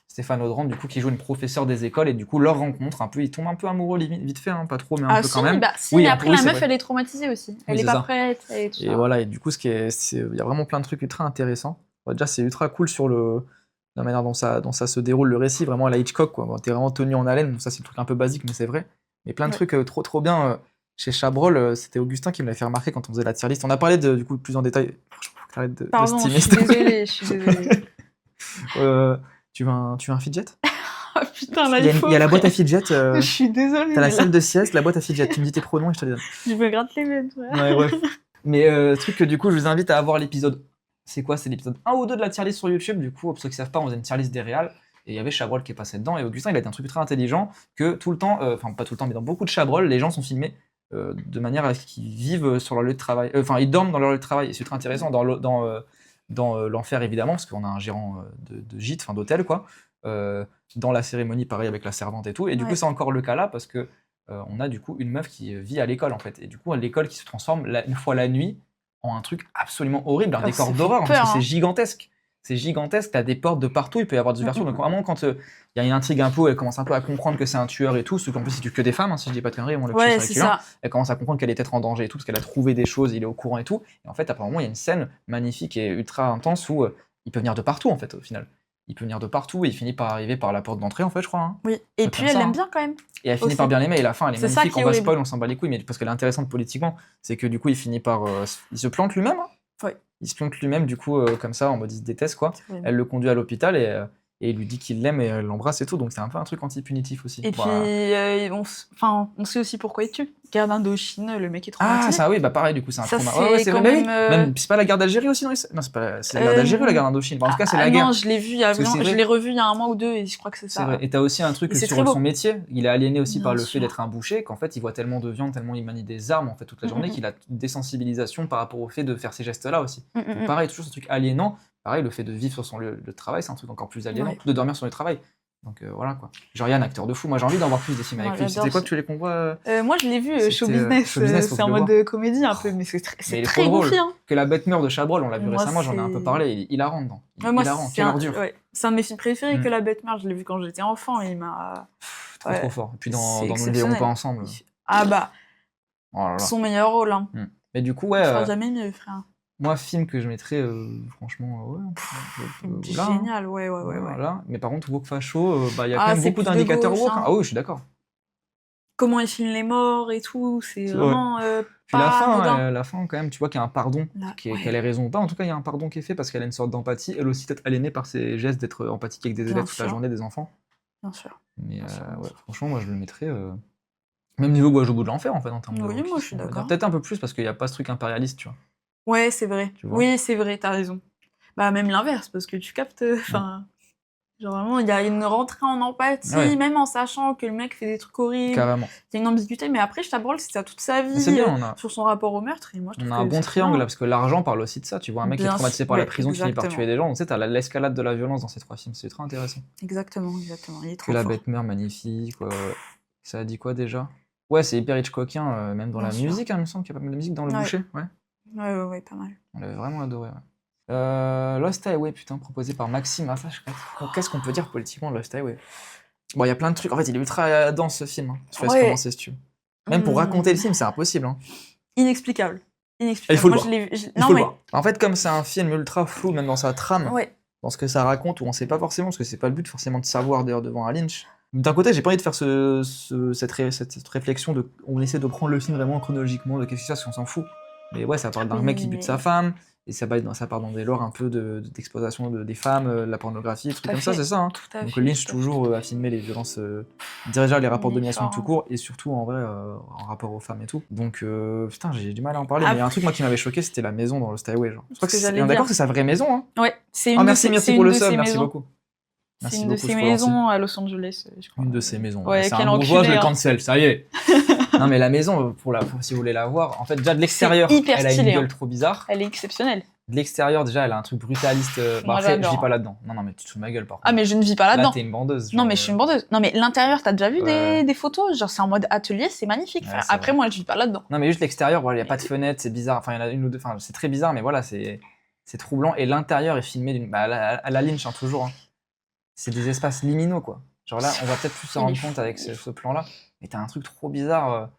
Stéphane Audran, du coup, qui joue une professeure des écoles et du coup leur rencontre un peu, ils tombent un peu amoureux vite fait, hein, pas trop mais un Ah, peu si, quand même. bah, si, Oui, mais un après peu, oui, la c'est meuf, vrai. elle est traumatisée aussi. Elle Oui, est c'est pas ça. prête. Et tout Et ça. voilà, et du coup, il y a vraiment plein de trucs ultra intéressants. Bon, déjà, c'est ultra cool sur la manière dont ça se déroule le récit, vraiment à la Hitchcock, quoi. Bon, t'es vraiment tenu en haleine, bon, ça c'est le truc un peu basique, mais c'est vrai. Mais plein de Ouais. trucs trop bien. Chez Chabrol, c'était Augustin qui me l'avait fait remarquer quand on faisait la tier list. On a parlé du coup plus en détail. Franchement, faut que t'arrêtes de Pardon, je steamer, suis s'il te plaît. désolée, je suis désolée. Tu veux un fidget? Ah putain, là, Il y a, il faut. il y a la boîte à fidget. Je suis désolée. T'as la mais là, salle de sieste, la boîte à fidget. Tu me dis tes pronoms et je te les donne. je me gratte les veines. Ouais. Ouais, bref. Mais truc que du coup, je vous invite à avoir l'épisode. C'est quoi? C'est l'épisode 1 ou 2 de la tier list sur YouTube. Du coup, pour ceux qui savent pas, on faisait une tier list des réals. Et il y avait Chabrol qui est passé dedans. Et Augustin, il a été un truc très intelligent que tout le temps, enfin pas tout le temps, mais dans beaucoup de Chabrol, les gens sont filmés de manière à ce qu'ils vivent sur leur lieu de travail. Enfin, ils dorment dans leur lieu de travail. Et c'est très intéressant dans l'enfer, évidemment, parce qu'on a un gérant de gîte, enfin d'hôtel, quoi. Dans la cérémonie, pareil, avec la servante et tout. Et du coup, Ouais. c'est encore le cas là, parce que on a du coup une meuf qui vit à l'école, en fait. Et du coup, l'école qui se transforme une fois la nuit en un truc absolument horrible, un Alors, décor ça fait d'horreur, hein, parce peur, que c'est hein. gigantesque. C'est gigantesque, t'as des portes de partout, il peut y avoir des ouvertures. Donc vraiment, quand il y a une intrigue un peu, elle commence un peu à comprendre que c'est un tueur et tout, parce qu'en plus, c'est tue que des femmes, hein, si je dis pas de conneries, on le Ouais, c'est ça. elle commence à comprendre qu'elle est peut-être en danger et tout, parce qu'elle a trouvé des choses, il est au courant et tout. Et en fait, apparemment, il y a une scène magnifique et ultra intense où il peut venir de partout, en fait, au final. Il peut venir de partout et il finit par arriver par la porte d'entrée, en fait, je crois. Hein. Oui. Et Truc puis comme elle ça, l'aime hein. bien quand même. Et elle finit Aussi. par bien l'aimer, et la fin, elle est C'est ça magnifique. qui est On va horrible. spoil, on s'en bat les couilles, mais parce qu'elle est intéressante politiquement, c'est que du coup, il finit par. Il se plante lui-même. Hein. Ouais. Il se plante lui-même, du coup, comme ça, en mode il se déteste, quoi. C'est horrible. Elle le conduit à l'hôpital et il lui dit qu'il l'aime et elle l'embrasse et tout. Donc c'est un peu un truc anti-punitif aussi. Et Voilà. puis, on sait aussi pourquoi il tue. Guerre d'Indochine, le mec est Ah, traumatisé. ça oui, bah pareil, du coup, c'est un Ça, trauma. c'est Ouais, c'est quand vrai. Mais oui, même, même c'est pas la guerre d'Algérie aussi, non, non c'est pas c'est la guerre d'Algérie ou la guerre d'Indochine. Enfin, en tout cas, c'est la guerre. Non, je l'ai vu il y a Parce que vraiment... c'est Je vrai. l'ai revu il y a un mois ou deux et je crois que c'est C'est ça. vrai. Et t'as aussi un truc Et c'est sur très beau. son métier. Il est aliéné aussi par Bien le fait sûr. d'être un boucher, qu'en fait, il voit tellement de viande, tellement il manie des armes en fait toute la journée, qu'il a une désensibilisation par rapport au fait de faire ces gestes-là aussi. Donc, pareil, toujours ce truc aliénant. Pareil, le fait de vivre sur son lieu de travail, c'est un truc encore plus aliénant. Ouais. De dormir sur le travail. Donc voilà quoi. Jean-Yann, acteur de fou. Moi, j'ai envie d'en voir plus des films avec Ouais, lui. j'adore C'était quoi ce- que tu voulais qu'on voit Moi, je l'ai vu, C'était, Show Business. Show Business, faut C'est que en je le mode voie. comédie un peu, mais c'est Mais il est très trop drôle. goofy. Hein. Que la bête meurt de Chabrol, on l'a vu Moi, récemment, j'en ai un peu c'est- parlé. Il est hilarant dedans. Ouais, moi, Hilarant, c'est quelle un... ordure. ouais. C'est un de mes films préférés Mm. que La Bête Meurt. Je l'ai vu quand j'étais enfant et il m'a... Trop Ouais. trop fort. Et puis dans C'est Nous ne vivons exceptionnel. pas ensemble. Ah bah, Oh là là. son meilleur rôle. Hein. Mais du coup, Il ouais. sera jamais mieux, frère. Moi, film que je mettrais, franchement, ouais. Là, hein. Génial, ouais. Voilà. Mais par contre, Woke Facho, il y a Ah, quand même c'est beaucoup plus de d'indicateurs gauche, woke. hein. Ah oui, je suis d'accord. Comment il filme les morts et tout, c'est C'est vraiment Puis la pas fin, anodin. la fin, quand même, tu vois qu'il y a un pardon, Là, qu'elle ouais. ait raison ou pas. En tout cas, il y a un pardon qui est fait parce qu'elle a une sorte d'empathie. Elle aussi, peut-être aliénée par ses gestes d'être empathique avec des Bien élèves toute la sûr. journée, des enfants. Bien sûr. Mais Bien sûr, bien ouais, sûr. franchement, moi, je le mettrais. Même niveau Gouage au bout de l'enfer, en fait, en termes de. Oui, woke, moi, je suis on va dire. d'accord. Peut-être un peu plus parce qu'il n'y a pas ce truc impérialiste, tu vois. Ouais, c'est vrai. Tu vois. Oui, c'est vrai, t'as raison. Bah, même l'inverse, parce que tu captes... Enfin, Genre vraiment, il y a une rentrée en empathie, Ouais. même en sachant que le mec fait des trucs horribles. Carrément. Il y a une ambiguïté, mais après, Chabrol, c'est ça toute sa Mais vie c'est bien, on a, sur son rapport au meurtre, et moi, je on trouve a un que bon c'est très triangle bien. là, parce que l'argent parle aussi de ça. Tu vois, un mec qui est Bien traumatisé sûr, par la ouais, prison qui finit par exactement. tuer des gens. Tu sais, t'as l'escalade de la violence dans ces 3 films, c'est très intéressant. Exactement. Il est Que trop la fort. bête meurt, magnifique. Ça a dit quoi déjà? Ouais, c'est hyper Hitchcockien, même dans Bien la sûr. musique, hein, il me semble qu'il y a pas mal de musique dans Le Ouais. Boucher. Ouais, Ouais, pas mal. on l'avait vraiment adoré. Ouais. Lost Highway, putain, proposé par Maxime. Ah, ça, qu'est-ce qu'on peut dire politiquement de Lost Highway? Bon, il y a plein de trucs. En fait, il est ultra dense ce film. Hein. Je te laisse Ouais. commencer si tu veux. Même pour raconter le film, c'est impossible. Hein. Inexplicable. Inexplicable. Il faut le Moi, voir. Non, faut le mais... voir. En fait, comme c'est un film ultra flou, même dans sa trame, Ouais. dans ce que ça raconte, où on sait pas forcément, parce que c'est pas le but forcément de savoir d'ailleurs devant un Lynch. D'un côté, j'ai pas envie de faire cette réflexion de. On essaie de prendre le film vraiment chronologiquement, de qu'est-ce qui se passe, parce qu'on s'en fout. Mais ouais, ça parle d'un mec qui bute sa femme, et ça part dans des lores un peu d'exploitation des femmes, la pornographie, des trucs comme ça, c'est ça. Hein. Tout à Donc fait, Lynch tout à toujours a filmé les violences, déjà les rapports de domination Uniforme. tout court, et surtout en vrai en rapport aux femmes et tout. Donc putain, j'ai du mal à en parler, mais il y a un Après- truc moi qui m'avait choqué, c'était la maison dans Lost Highway. Genre. Je crois Ce que que j'allais on est d'accord dire. que c'est sa vraie maison. Hein. Ouais, c'est une Ah de merci, ces- merci c'est pour une le de sub, ces merci maisons. beaucoup. C'est Merci une de beaucoup, ces je peux lancer. maisons à Los Angeles, je crois. Une de ces maisons. Ouais, C'est quel un bourgeois, je enculé, le hein. cancel, ça y est. Non mais la maison, si vous voulez la voir, en fait déjà de l'extérieur, hyper elle a une stylé, gueule hein. trop bizarre. Elle est exceptionnelle. De l'extérieur déjà, elle a un truc brutaliste. Moi, Après, je j'adore. vis pas là-dedans. Non, mais tu te fous de ma gueule par contre. Ah, mais je ne vis pas Là, là-dedans. t'es une bandeuse. Non, genre, mais je suis une bandeuse. Non, mais l'intérieur, t'as déjà vu Ouais. des photos? Genre, c'est en mode atelier, c'est magnifique. Ouais, frère. c'est Après, vrai. moi, je vis pas là-dedans. Non, mais juste l'extérieur, voilà, il n'y a pas de fenêtre, c'est bizarre. Enfin, il y en a une ou deux. Enfin, c'est très bizarre, mais voilà, c'est troublant. Et l'intérieur est filmé à la Lynch, hein, toujours. Hein. C'est des espaces liminaux, quoi. Genre là, on va peut-être plus s'en Il est rendre fou, compte avec il est ce plan-là. Mais t'as un truc trop bizarre.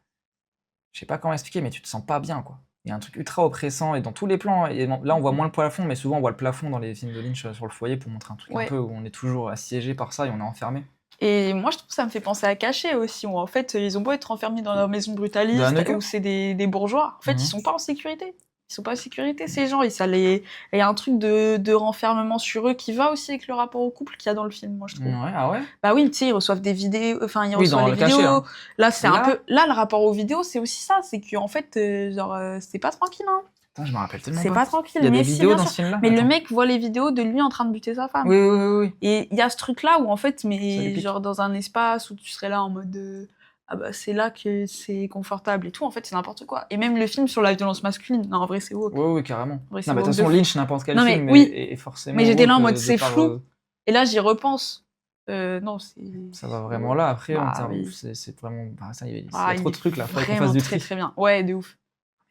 Je sais pas comment expliquer, mais tu te sens pas bien, quoi. Il y a un truc ultra oppressant et dans tous les plans. Et là, on voit moins le plafond, mais souvent on voit le plafond dans les films de Lynch sur le foyer pour montrer un truc un Ouais. peu où on est toujours assiégé par ça et on est enfermé. Et moi, je trouve que ça me fait penser à Caché aussi, où en fait, ils ont beau être enfermés dans leur maison De brutaliste, Haneke où c'est des bourgeois. En fait, Mhm. ils sont pas en sécurité. Ils sont pas en sécurité, ces gens. Il y a un truc de renfermement sur eux qui va aussi avec le rapport au couple qu'il y a dans le film, moi, je trouve. Ouais, ah ouais. Bah oui, tu sais, ils reçoivent des vidéos, enfin, ils Oui, reçoivent dans les le Caché, vidéos. hein. Là, c'est Là- un peu. Là, le rapport aux vidéos, c'est aussi ça. C'est qu'en fait, c'est pas tranquille, hein. Putain, je me rappelle tellement C'est pas. pas tranquille. Il y a mais des si, vidéos bien dans sûr. ce film-là. Mais le Attends. mec voit les vidéos de lui en train de buter sa femme. Oui. Et il y a ce truc-là où, en fait, Ça lui mais pique. genre dans un espace où tu serais là en mode ah bah c'est là que c'est confortable et tout, en fait, c'est n'importe quoi. Et même le film sur la violence masculine, non, en vrai, c'est woke. Oui, carrément. Ouais, c'est Non, mais de woke toute façon, de fou. Lynch, n'importe quel Non, mais film oui. est forcément. Mais j'étais là en woke, mode de c'est par, flou. Et là, j'y repense. Non, c'est. Ça va vraiment là. Après, en Bah, termes, oui. c'est vraiment. Bah, ça, il y Ah, a trop il de trucs là. Faudrait qu'on vraiment fasse du très tri. très bien. Ouais, de ouf.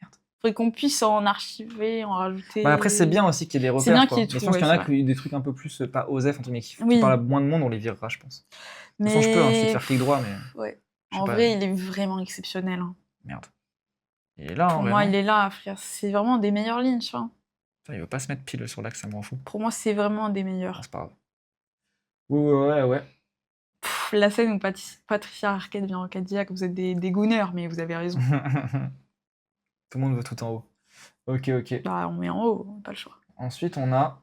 Merde. Faudrait qu'on puisse en archiver, en rajouter. Ouais, après, c'est bien aussi qu'il y ait des repères. C'est bien quoi. qu'il y ait Mais tout, je pense qu'il y en a ouais, qui des trucs un peu plus, pas osef, entre guillemets, qui Oui. parlent à moins de monde, on les virera, je pense. De toute façon, je peux, hein, je suis faire clic droit, mais. Ouais. je sais En pas, vrai, il est vraiment exceptionnel. Hein. Merde. Il est là, Pour en vrai. moi, non il est là, frère. C'est vraiment des meilleurs Lynch. Hein. Putain, il veut pas se mettre pile sur l'axe, ça me rend fou. Pour moi, c'est vraiment des Ah, meilleurs. c'est pas grave. Ouais. Pff, la scène où Patricia Arquette vient en Cadillac, vous êtes des gooners, mais vous avez raison. Tout le monde veut tout en haut. Ok. Bah, on met en haut, pas le choix. Ensuite, on a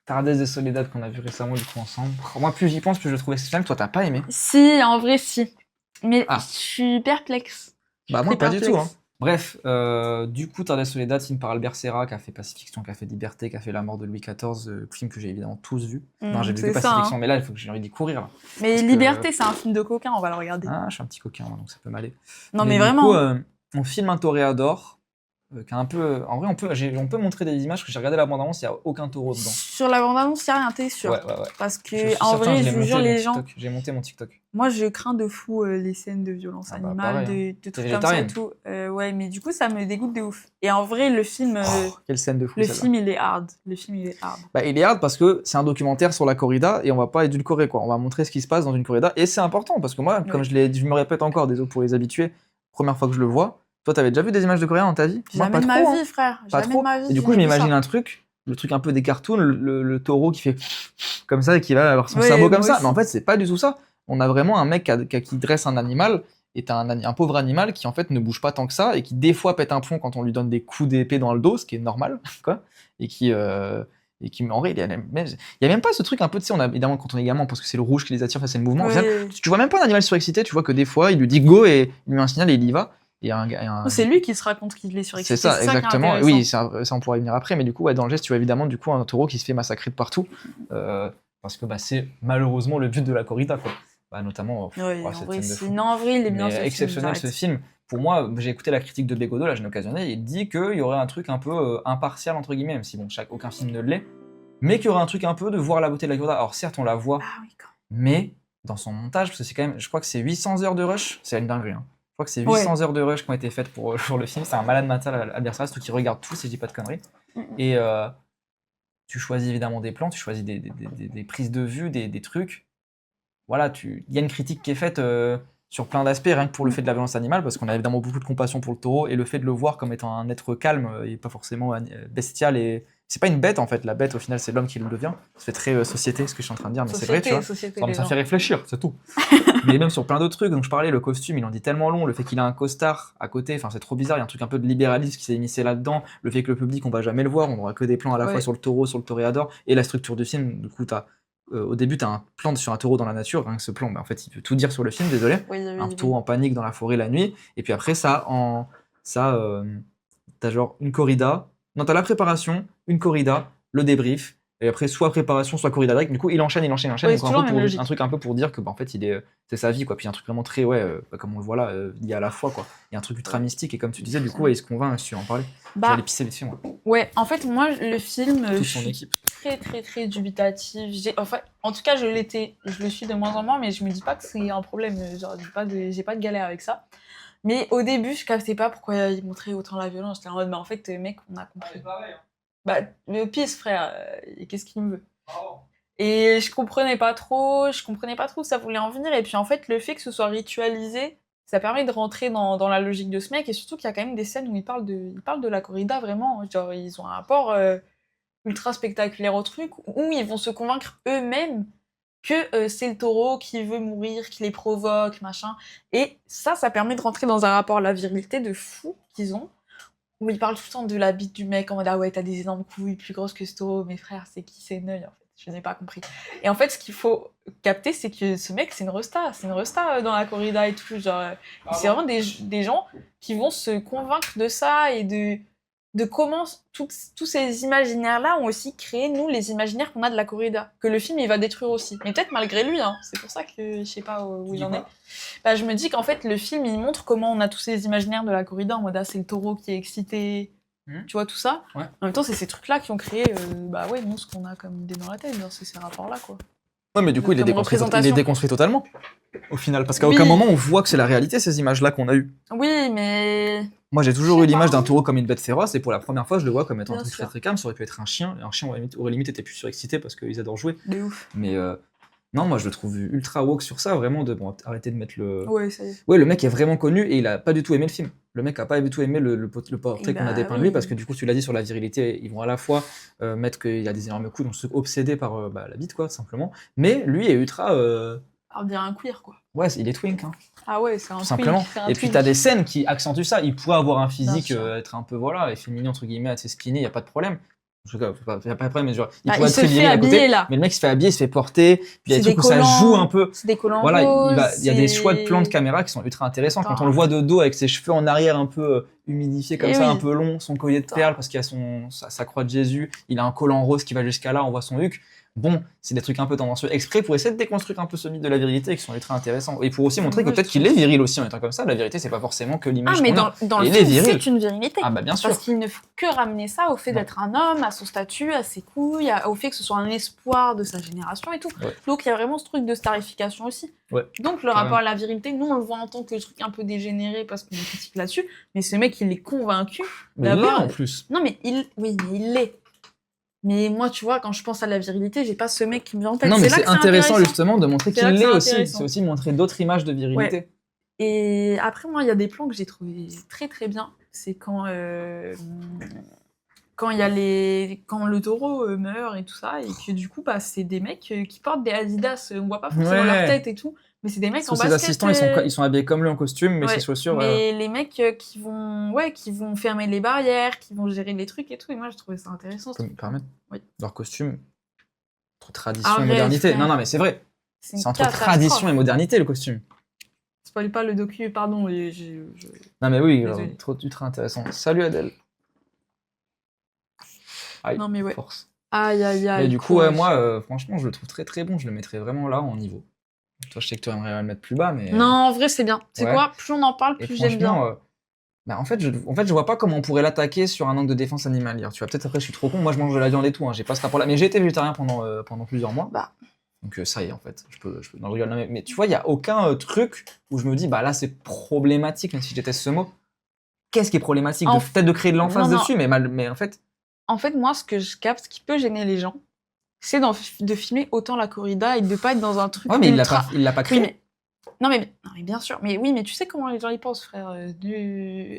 Tardes de Soledad qu'on a vu récemment du coup ensemble. Moi, plus j'y pense, plus je le trouve exceptionnel. Toi, t'as pas aimé? Si, en vrai, si. Mais Ah. je suis perplexe. Bah moi, Très pas du tout. Hein. perplexe. Bref, du coup, Tardes de Soledad, film par Albert Serra, qui a fait Pacifiction, qui a fait Liberté, qui a fait La mort de Louis XIV, film que j'ai évidemment tous vu. Non, j'ai vu que c'est ça, Pacifiction, hein. mais là, il faut que j'ai envie d'y courir. Là. Mais Parce que- Liberté, c'est un film de coquin, on va le regarder. Ah, je suis un petit coquin, moi, donc ça peut m'aller. non, mais du vraiment. coup, on filme un toréador, qui a un peu... En vrai, on peut montrer des images, parce que j'ai regardé la bande-annonce, il n'y a aucun taureau dedans. Sur la bande-annonce, il n'y a rien, t'es sûr. Ouais. Parce Je suis que, en certain, vrai, je je l'ai vous jure, monté, les mon gens. TikTok. J'ai monté mon TikTok. Moi, je crains de fou les scènes de violence Ah bah, animale, pareil, de T'es trucs comme ça et végétarienne. tout. Ouais, mais du coup, ça me dégoûte de ouf. Et en vrai, le film, Quelle scène de fou, le celle-là. film, il est hard. Le film, il est hard. Bah, il est hard parce que c'est un documentaire sur la corrida et on va pas édulcorer quoi. On va montrer ce qui se passe dans une corrida et c'est important parce que moi, comme Oui. je me répète encore, désolé pour les habitués, première fois que je le vois. Toi, t'avais déjà vu des images de corrida dans ta vie? Moi, Jamais pas de trop. ma Hein. vie, frère. Pas Jamais trop. de ma vie. Et du coup, je j'ai vu m'imagine ça. un truc, le truc un peu des cartoons, le taureau qui fait comme ça et qui va avoir son Oui, sabot moi comme ça. aussi. Mais en fait, c'est pas du tout ça. On a vraiment un mec qui dresse un animal et t'as un pauvre animal qui en fait ne bouge pas tant que ça et qui des fois pète un plomb quand on lui donne des coups d'épée dans le dos, ce qui est normal, quoi. Et qui en vrai, il y a même pas ce truc un peu, tu sais, on a évidemment quand on est gamin, parce que c'est le rouge qui les attire, ça c'est le mouvement. Au final, Oui. tu vois même pas un animal surexcité, tu vois que des fois, il lui dit go et il lui met un signal et il y va. Et C'est lui qui se raconte qu'il est surexcité. c'est ça, qui est exactement. intéressant. Oui, ça on pourra y venir après, mais du coup, ouais, dans le geste, tu vois évidemment du coup un taureau qui se fait massacrer de partout. parce que c'est malheureusement le but de la corrida, quoi. Notamment Ouais, en cette vrai, scène de fou. non, en vrai, il est bien Mais ce film, exceptionnel ce j'arrête. film. Pour moi, j'ai écouté la critique de Bégodeau, là je n'ai occasionné, il dit qu'il y aurait un truc un peu impartial, entre guillemets, même si bon, aucun film ne l'est, mais qu'il y aurait un truc un peu de voir la beauté de la corrida. Alors certes, on la voit, Ah oui, quand mais dans son montage, parce que c'est quand même, je crois que c'est 800 heures de rush, c'est une dinguerie. Hein. Je crois que c'est même. 800 heures de rush qui ont été faites pour le film. C'est un malade mental à dire ça, surtout qui regarde tout, si je dis pas de conneries. Et tu choisis évidemment des plans, tu choisis des prises de vue, des trucs. Voilà, il y a une critique qui est faite sur plein d'aspects, rien que pour le fait de la violence animale, parce qu'on a évidemment beaucoup de compassion pour le taureau, et le fait de le voir comme étant un être calme, et pas forcément bestial, et c'est pas une bête en fait, la bête au final c'est l'homme qui le devient. Ça fait très société ce que je suis en train de dire, mais c'est vrai, tu vois. Société, Non, mais les ça gens. fait réfléchir, c'est tout. Mais même sur plein d'autres trucs, donc je parlais, le costume, il en dit tellement long, le fait qu'il a un costard à côté, enfin c'est trop bizarre, il y a un truc un peu de libéralisme qui s'est immiscé là-dedans, le fait que le public, on va jamais le voir, on aura que des plans à la fois Ouais. sur le taureau, sur le toréador, et la structure du film, du coup au début, t'as un plan sur un taureau dans la nature, rien que ce plan, en fait, il peut tout dire sur le film, désolé. Oui, Un taureau en panique dans la forêt la nuit, et puis après, t'as genre une corrida, non, t'as la préparation, une corrida, le débrief, et après, soit préparation, soit corrida direct. Du coup, il enchaîne, Oui, donc c'est toujours la même logique. un truc un peu pour dire que, en fait, c'est sa vie, quoi. Puis un truc vraiment très, comme on le voit là, lié à la foi, quoi. Il y a un truc ultra mystique, et comme tu disais, du coup, il se convainc, si tu en parlais. Je vais aller pisser dessus, moi. Ouais, en fait, moi, le film, Toute je son suis équipe. très, très, très dubitative. Enfin, en tout cas, je l'étais. Je le suis de moins en moins, mais je me dis pas que c'est un problème. Genre, j'ai pas de galère avec ça. Mais au début, je captais pas pourquoi il montrait autant la violence. J'étais en mode, en fait, mec, on a compris. Mais au pisse, frère, qu'est-ce qu'il me veut? Et je comprenais pas trop où ça voulait en venir. Et puis en fait, le fait que ce soit ritualisé, ça permet de rentrer dans la logique de ce mec. Et surtout qu'il y a quand même des scènes où il parle de la corrida vraiment. Genre, ils ont un rapport ultra spectaculaire au truc, où ils vont se convaincre eux-mêmes que c'est le taureau qui veut mourir, qui les provoque, machin. Et ça permet de rentrer dans un rapport à la virilité de fou qu'ils ont. Où ils parlent tout le temps de la bite du mec en mode ah ouais, t'as des énormes couilles plus grosses que ce taureau, mes frères, c'est qui c'est Neuil en fait? Je n'ai pas compris. Et en fait, ce qu'il faut capter, c'est que ce mec, c'est une resta dans la corrida et tout. Genre, c'est vraiment des gens qui vont se convaincre de ça et de comment tous ces imaginaires-là ont aussi créé, nous, les imaginaires qu'on a de la corrida. Que le film, il va détruire aussi. Mais peut-être malgré lui, hein. C'est pour ça que je sais pas où il en est. Bah, je me dis qu'en fait, le film, il montre comment on a tous ces imaginaires de la corrida en mode ah, c'est le taureau qui est excité. Tu vois, tout ça. Ouais. En même temps, c'est ces trucs-là qui ont créé, nous, ce qu'on a comme idée dans la tête, genre, c'est ces rapports-là, quoi. Ouais, mais du coup, il est déconstruit totalement, au final. Parce qu'à Oui. aucun moment, on voit que c'est la réalité, ces images-là qu'on a eues. Oui, mais... Moi, j'ai toujours Je eu sais l'image pas. d'un taureau comme une bête féroce, et pour la première fois, je le vois comme étant un Bien truc sûr. très très calme. Ça aurait pu être un chien, et un chien aurait limite été plus surexcité parce qu'ils adorent jouer. De ouf. Mais non, moi, je le trouve ultra woke sur ça, vraiment, arrêter de mettre le... Ouais, ça y est. Ouais, le mec est vraiment connu, et il a pas du tout aimé le film. Le mec a pas du tout aimé le portrait qu'on a dépeint de lui, parce que du coup, tu l'as dit sur la virilité, ils vont à la fois mettre qu'il a des énormes coups, donc se obsédé par la bite, quoi, simplement. Mais lui est ultra... On dirait un queer, quoi. Ouais, il est twink, hein. Ah ouais, c'est un Tout twink. simplement. Et puis t'as des scènes qui accentuent ça. Il pourrait avoir un Bien physique, sûr. être un peu, voilà, efféminé, entre guillemets, assez skinny, y a pas de problème. En tout cas, y a pas de problème, mais genre, il Bah, pourrait il être se très fait viril à côté. habiller, là. Mais le mec se fait habiller, il se fait porter. Puis il y a des C'est trucs où ça joue un peu. C'est des collants Voilà, roses, il y a des choix de c'est- plans de caméra qui sont ultra intéressants. Quand on le Putain. voit de dos avec ses cheveux en arrière un peu humidifiés comme Eh ça, oui. un peu long, son collier de Putain. perles parce qu'il y a sa croix de Jésus, il a un collant rose qui va jusqu'à là, on voit son huc. Bon, c'est des trucs un peu tendancieux exprès pour essayer de déconstruire un peu ce mythe de la virilité qui sont ultra intéressants. Et pour aussi montrer que Moi, je peut-être qu'il est viril aussi en étant comme ça. La vérité, c'est pas forcément que l'image Ah, mais qu'on a. dans le Il est film, viril. c'est une virilité. Ah bah bien sûr. Parce qu'il ne faut que ramener ça au fait Ouais. d'être un homme, à son statut, à ses couilles, au fait que ce soit un espoir de sa génération et tout. Ouais. Donc il y a vraiment ce truc de starification aussi. Ouais. Donc le rapport à la virilité, nous on le voit en tant que truc un peu dégénéré parce qu'on critique là-dessus, mais ce mec il est convaincu Mais là d'avoir... en plus. Non mais oui, mais il l'est. Mais moi, tu vois, quand je pense à la virilité, j'ai pas ce mec qui me vient en tête. Non, mais là c'est que intéressant justement de montrer C'est qu'il là que l'est c'est aussi. intéressant. C'est aussi montrer d'autres images de virilité. Et après, moi, il y a des plans que j'ai trouvé très très bien. C'est quand il y a quand le taureau meurt et tout ça, et que du coup, bah, c'est des mecs qui portent des Adidas. On voit pas forcément leur tête et tout, mais c'est des mecs Tous en ses basket. assistants, ils sont habillés comme lui en costume, mais ses chaussures. Mais les mecs qui vont fermer les barrières, qui vont gérer les trucs et tout. Et moi, je trouvais ça intéressant. Comme permettre. Oui. Leur costume. Entre tradition et Arrête, modernité. frère. Non, mais c'est vrai. C'est C'est entre tradition et modernité le costume. Spoil pas le docu, pardon. Non, mais oui, Désolée. trop ultra intéressant. Salut Adèle. Aïe, Non, mais ouais. force. Aïe, aïe, Et aïe, du coup, ouais, courage. moi, franchement, je le trouve très très bon. Je le mettrais vraiment là en niveau. Toi, je sais que tu aimerais le mettre plus bas, mais Non, en vrai, c'est bien. C'est ouais. quoi? Plus on en parle, Et plus j'aime bien. franchement, bah, en fait, je vois pas comment on pourrait l'attaquer sur un angle de défense animalière. Tu vois, peut-être après, je suis trop con. Moi, je mange de la viande et tout. Hein, j'ai pas ce rapport-là. Mais j'ai été végétarien pendant plusieurs mois. Bah, Donc ça y est, en fait. Non, je rigole. Non, mais tu vois, il y a aucun truc où je me dis, bah là, c'est problématique, même si je déteste ce mot. Qu'est-ce qui est problématique? En Peut-être de créer de l'emphase non, non. dessus, mais en fait. En fait, moi, ce que je capte, ce qui peut gêner les gens, c'est de filmer autant la corrida et de pas être dans un truc Ouais, mais ultra. il l'a pas créé. Oui, mais... Non, mais bien sûr. Mais oui, mais tu sais comment les gens y pensent, frère.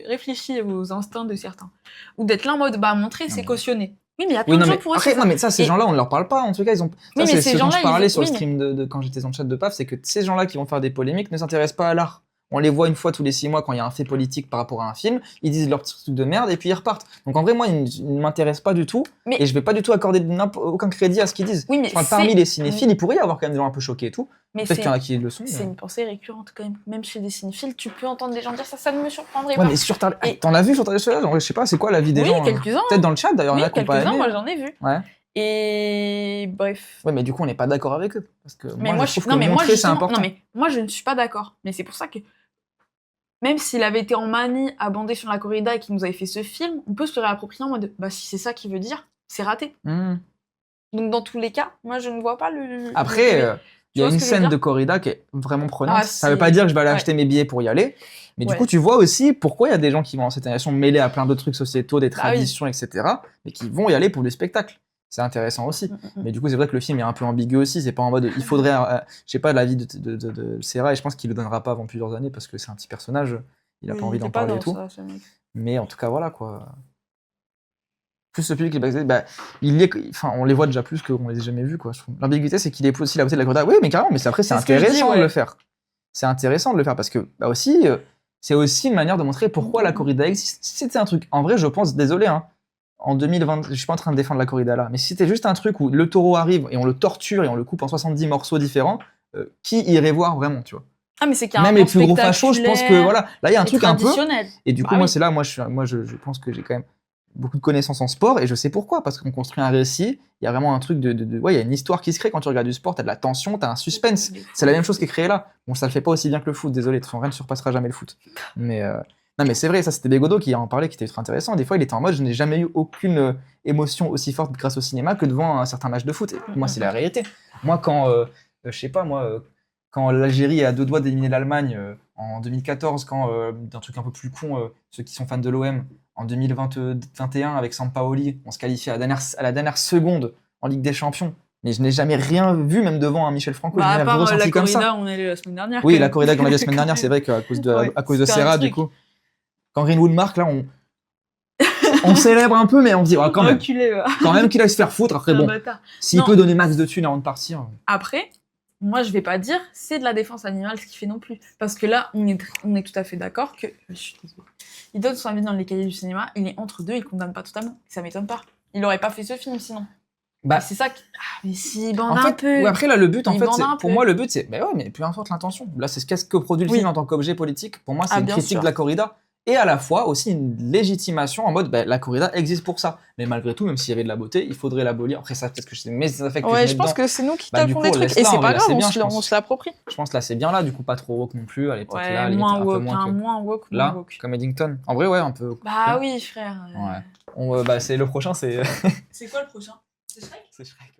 Réfléchis aux instincts de certains. Ou d'être là en mode, bah, montrer, Non, c'est mais- cautionné. Oui, mais il y a Oui, plein de non, gens mais pour eux, après, c'est non, ça. mais ça, ces Et- gens-là, on ne leur parle pas. En tout cas, ils ont. Oui, Ça, mais c'est ces ce dont je gens-là, parlais ils- sur le oui, mais- stream de quand j'étais dans le chat de PAF, c'est que ces gens-là qui vont faire des polémiques ne s'intéressent pas à l'art. On les voit une fois tous les 6 mois quand il y a un fait politique par rapport à un film, ils disent leur petit truc de merde et puis ils repartent. Donc en vrai, moi, ils ne m'intéressent pas du tout Mais- et je vais pas du tout accorder aucun crédit à ce qu'ils disent. Oui, mais Enfin, parmi c'est- les cinéphiles, il pourrait y avoir quand même des gens un peu choqués et tout. Mais Peut-être qu'il y en a qui le sont. c'est mais- une pensée récurrente quand même. Même chez des cinéphiles, tu peux entendre des gens dire ça, ça ne me surprendrait Ouais, pas. mais sur ta... Et- T'en as vu sur ta chaîne? Je sais pas, c'est quoi l'avis des Oui, gens? quelques-uns. Peut-être dans le chat d'ailleurs, il y en Oui, a qui ont pas quelques-uns, aimé. moi j'en ai vu. Ouais. Et bref. Ouais, mais du coup, on n'est pas d'accord avec eux. Parce que Mais moi, je trouve que montrer, c'est justement, important. non, mais moi je ne suis pas d'accord. Mais c'est pour ça que même s'il avait été en manie à bander sur la corrida et qu'il nous avait fait ce film, on peut se le réapproprier en mode bah si c'est ça qu'il veut dire, c'est raté. Hmm. Donc dans tous les cas, moi je ne vois pas le. Après, il y a vois ce une que je veux scène dire de corrida qui est vraiment prenante. Ah, Ça veut si. pas dire que je vais aller Ouais. acheter mes billets pour y aller. Mais du Ouais. coup, tu vois aussi pourquoi il y a des gens qui vont dans cette animation mêlée à plein d'autres trucs sociétaux, des Bah oui. traditions, etc. Mais qui vont y aller pour le spectacle. C'est intéressant aussi. Mais du coup, c'est vrai que le film est un peu ambigu aussi. C'est pas en mode il faudrait, je sais pas, l'avis de Serra, et je pense qu'il le donnera pas avant plusieurs années parce que c'est un petit personnage. Il a pas envie d'en parler et tout. Ça, mec. Mais en tout cas, voilà quoi. Plus le public est backstage, bah, on les voit déjà plus qu'on les a jamais vus, quoi. Je trouve. L'ambiguïté, c'est qu'il est aussi la beauté de la corrida. Oui, mais carrément, mais après, c'est C'est ce que je dis, intéressant de ouais. le faire. C'est intéressant de le faire parce que, bah aussi, c'est aussi une manière de montrer pourquoi la corrida existe. Si c'était un truc, en vrai, je pense, désolé, hein, en 2020, je suis pas en train de défendre la corrida là, mais si c'était juste un truc où le taureau arrive et on le torture et on le coupe en 70 morceaux différents, qui irait voir vraiment, tu vois? Ah mais c'est qu'il y a Même un les plan plus gros fachos, je pense que voilà, là il y a un et truc un peu. traditionnel. Et du Bah coup, moi, oui. c'est là, je pense que j'ai quand même beaucoup de connaissances en sport et je sais pourquoi. Parce qu'on construit un récit, il y a vraiment un truc ouais, il y a une histoire qui se crée quand tu regardes du sport, t'as de la tension, t'as un suspense. C'est la même chose qui est créée là. Bon, ça le fait pas aussi bien que le foot, désolé, de toute façon, rien ne surpassera jamais le foot. Mais, non, mais c'est vrai, ça c'était Bégodeau qui en parlait, qui était très intéressant. Des fois, il était en mode, je n'ai jamais eu aucune émotion aussi forte grâce au cinéma que devant un certain match de foot. Et moi, c'est la réalité. Moi, quand, je sais pas, moi. Quand l'Algérie est à 2 doigts d'éliminer l'Allemagne en 2014, quand, d'un truc un peu plus con, ceux qui sont fans de l'OM, en 2021, avec Sampaoli, on se qualifie à la dernière seconde en Ligue des Champions. Mais je n'ai jamais rien vu, même devant un Michel Franco, Bah, je n'ai à jamais part ressenti la comme ça. corrida, on est allé la semaine dernière. Oui, quand la même. corrida qu'on a vue la semaine dernière, c'est vrai qu'à cause de, Ouais, à cause de c'était un Serra, du truc. coup. Quand Greenwood marque, là, on célèbre un peu, mais on se dit, ah, quand même, Reculé, va. quand même qu'il aille se faire foutre. Après, C'est un bon, bâtard. s'il Non. peut donner max de thunes avant de partir. Après, moi, je vais pas dire c'est de la défense animale ce qu'il fait non plus. Parce que là, on est tout à fait d'accord que. Je suis désolée. Il donne son avis dans les cahiers du cinéma, il est entre deux, il condamne pas totalement. Ça m'étonne pas. Il aurait pas fait ce film sinon. Bah, Et c'est ça qui. Ah, mais si, bande en un fait, peu. ouais, après là, le but, en Il fait, bande c'est, un pour peu. moi, le but, c'est, mais ouais, mais peu importe l'intention. Là, c'est qu'est-ce que produit le Oui. film en tant qu'objet politique. Pour moi, c'est Ah, une bien critique sûr. de la corrida et à la fois aussi une légitimation en mode, bah, la corrida existe pour ça. Mais malgré tout, même s'il y avait de la beauté, il faudrait l'abolir. Après ça, peut-être que c'est mes affects que Ouais, je je mets pense dedans. que c'est nous qui Bah, du calquons coup, des on trucs. laisse Et là, c'est on pas va grave, laisser bien, je on pense. se l'approprie. Je pense là, c'est bien là, du coup, pas trop woke non plus. Allez, peut-être Ouais, là, limite, moins un peu woke, moins hein, que. moins woke, moins Là, woke. comme Eddington. En vrai, ouais, un peu. Bah oui, frère. Ouais. Bah, c'est le prochain, c'est. C'est quoi le prochain? C'est Shrek? C'est Shrek.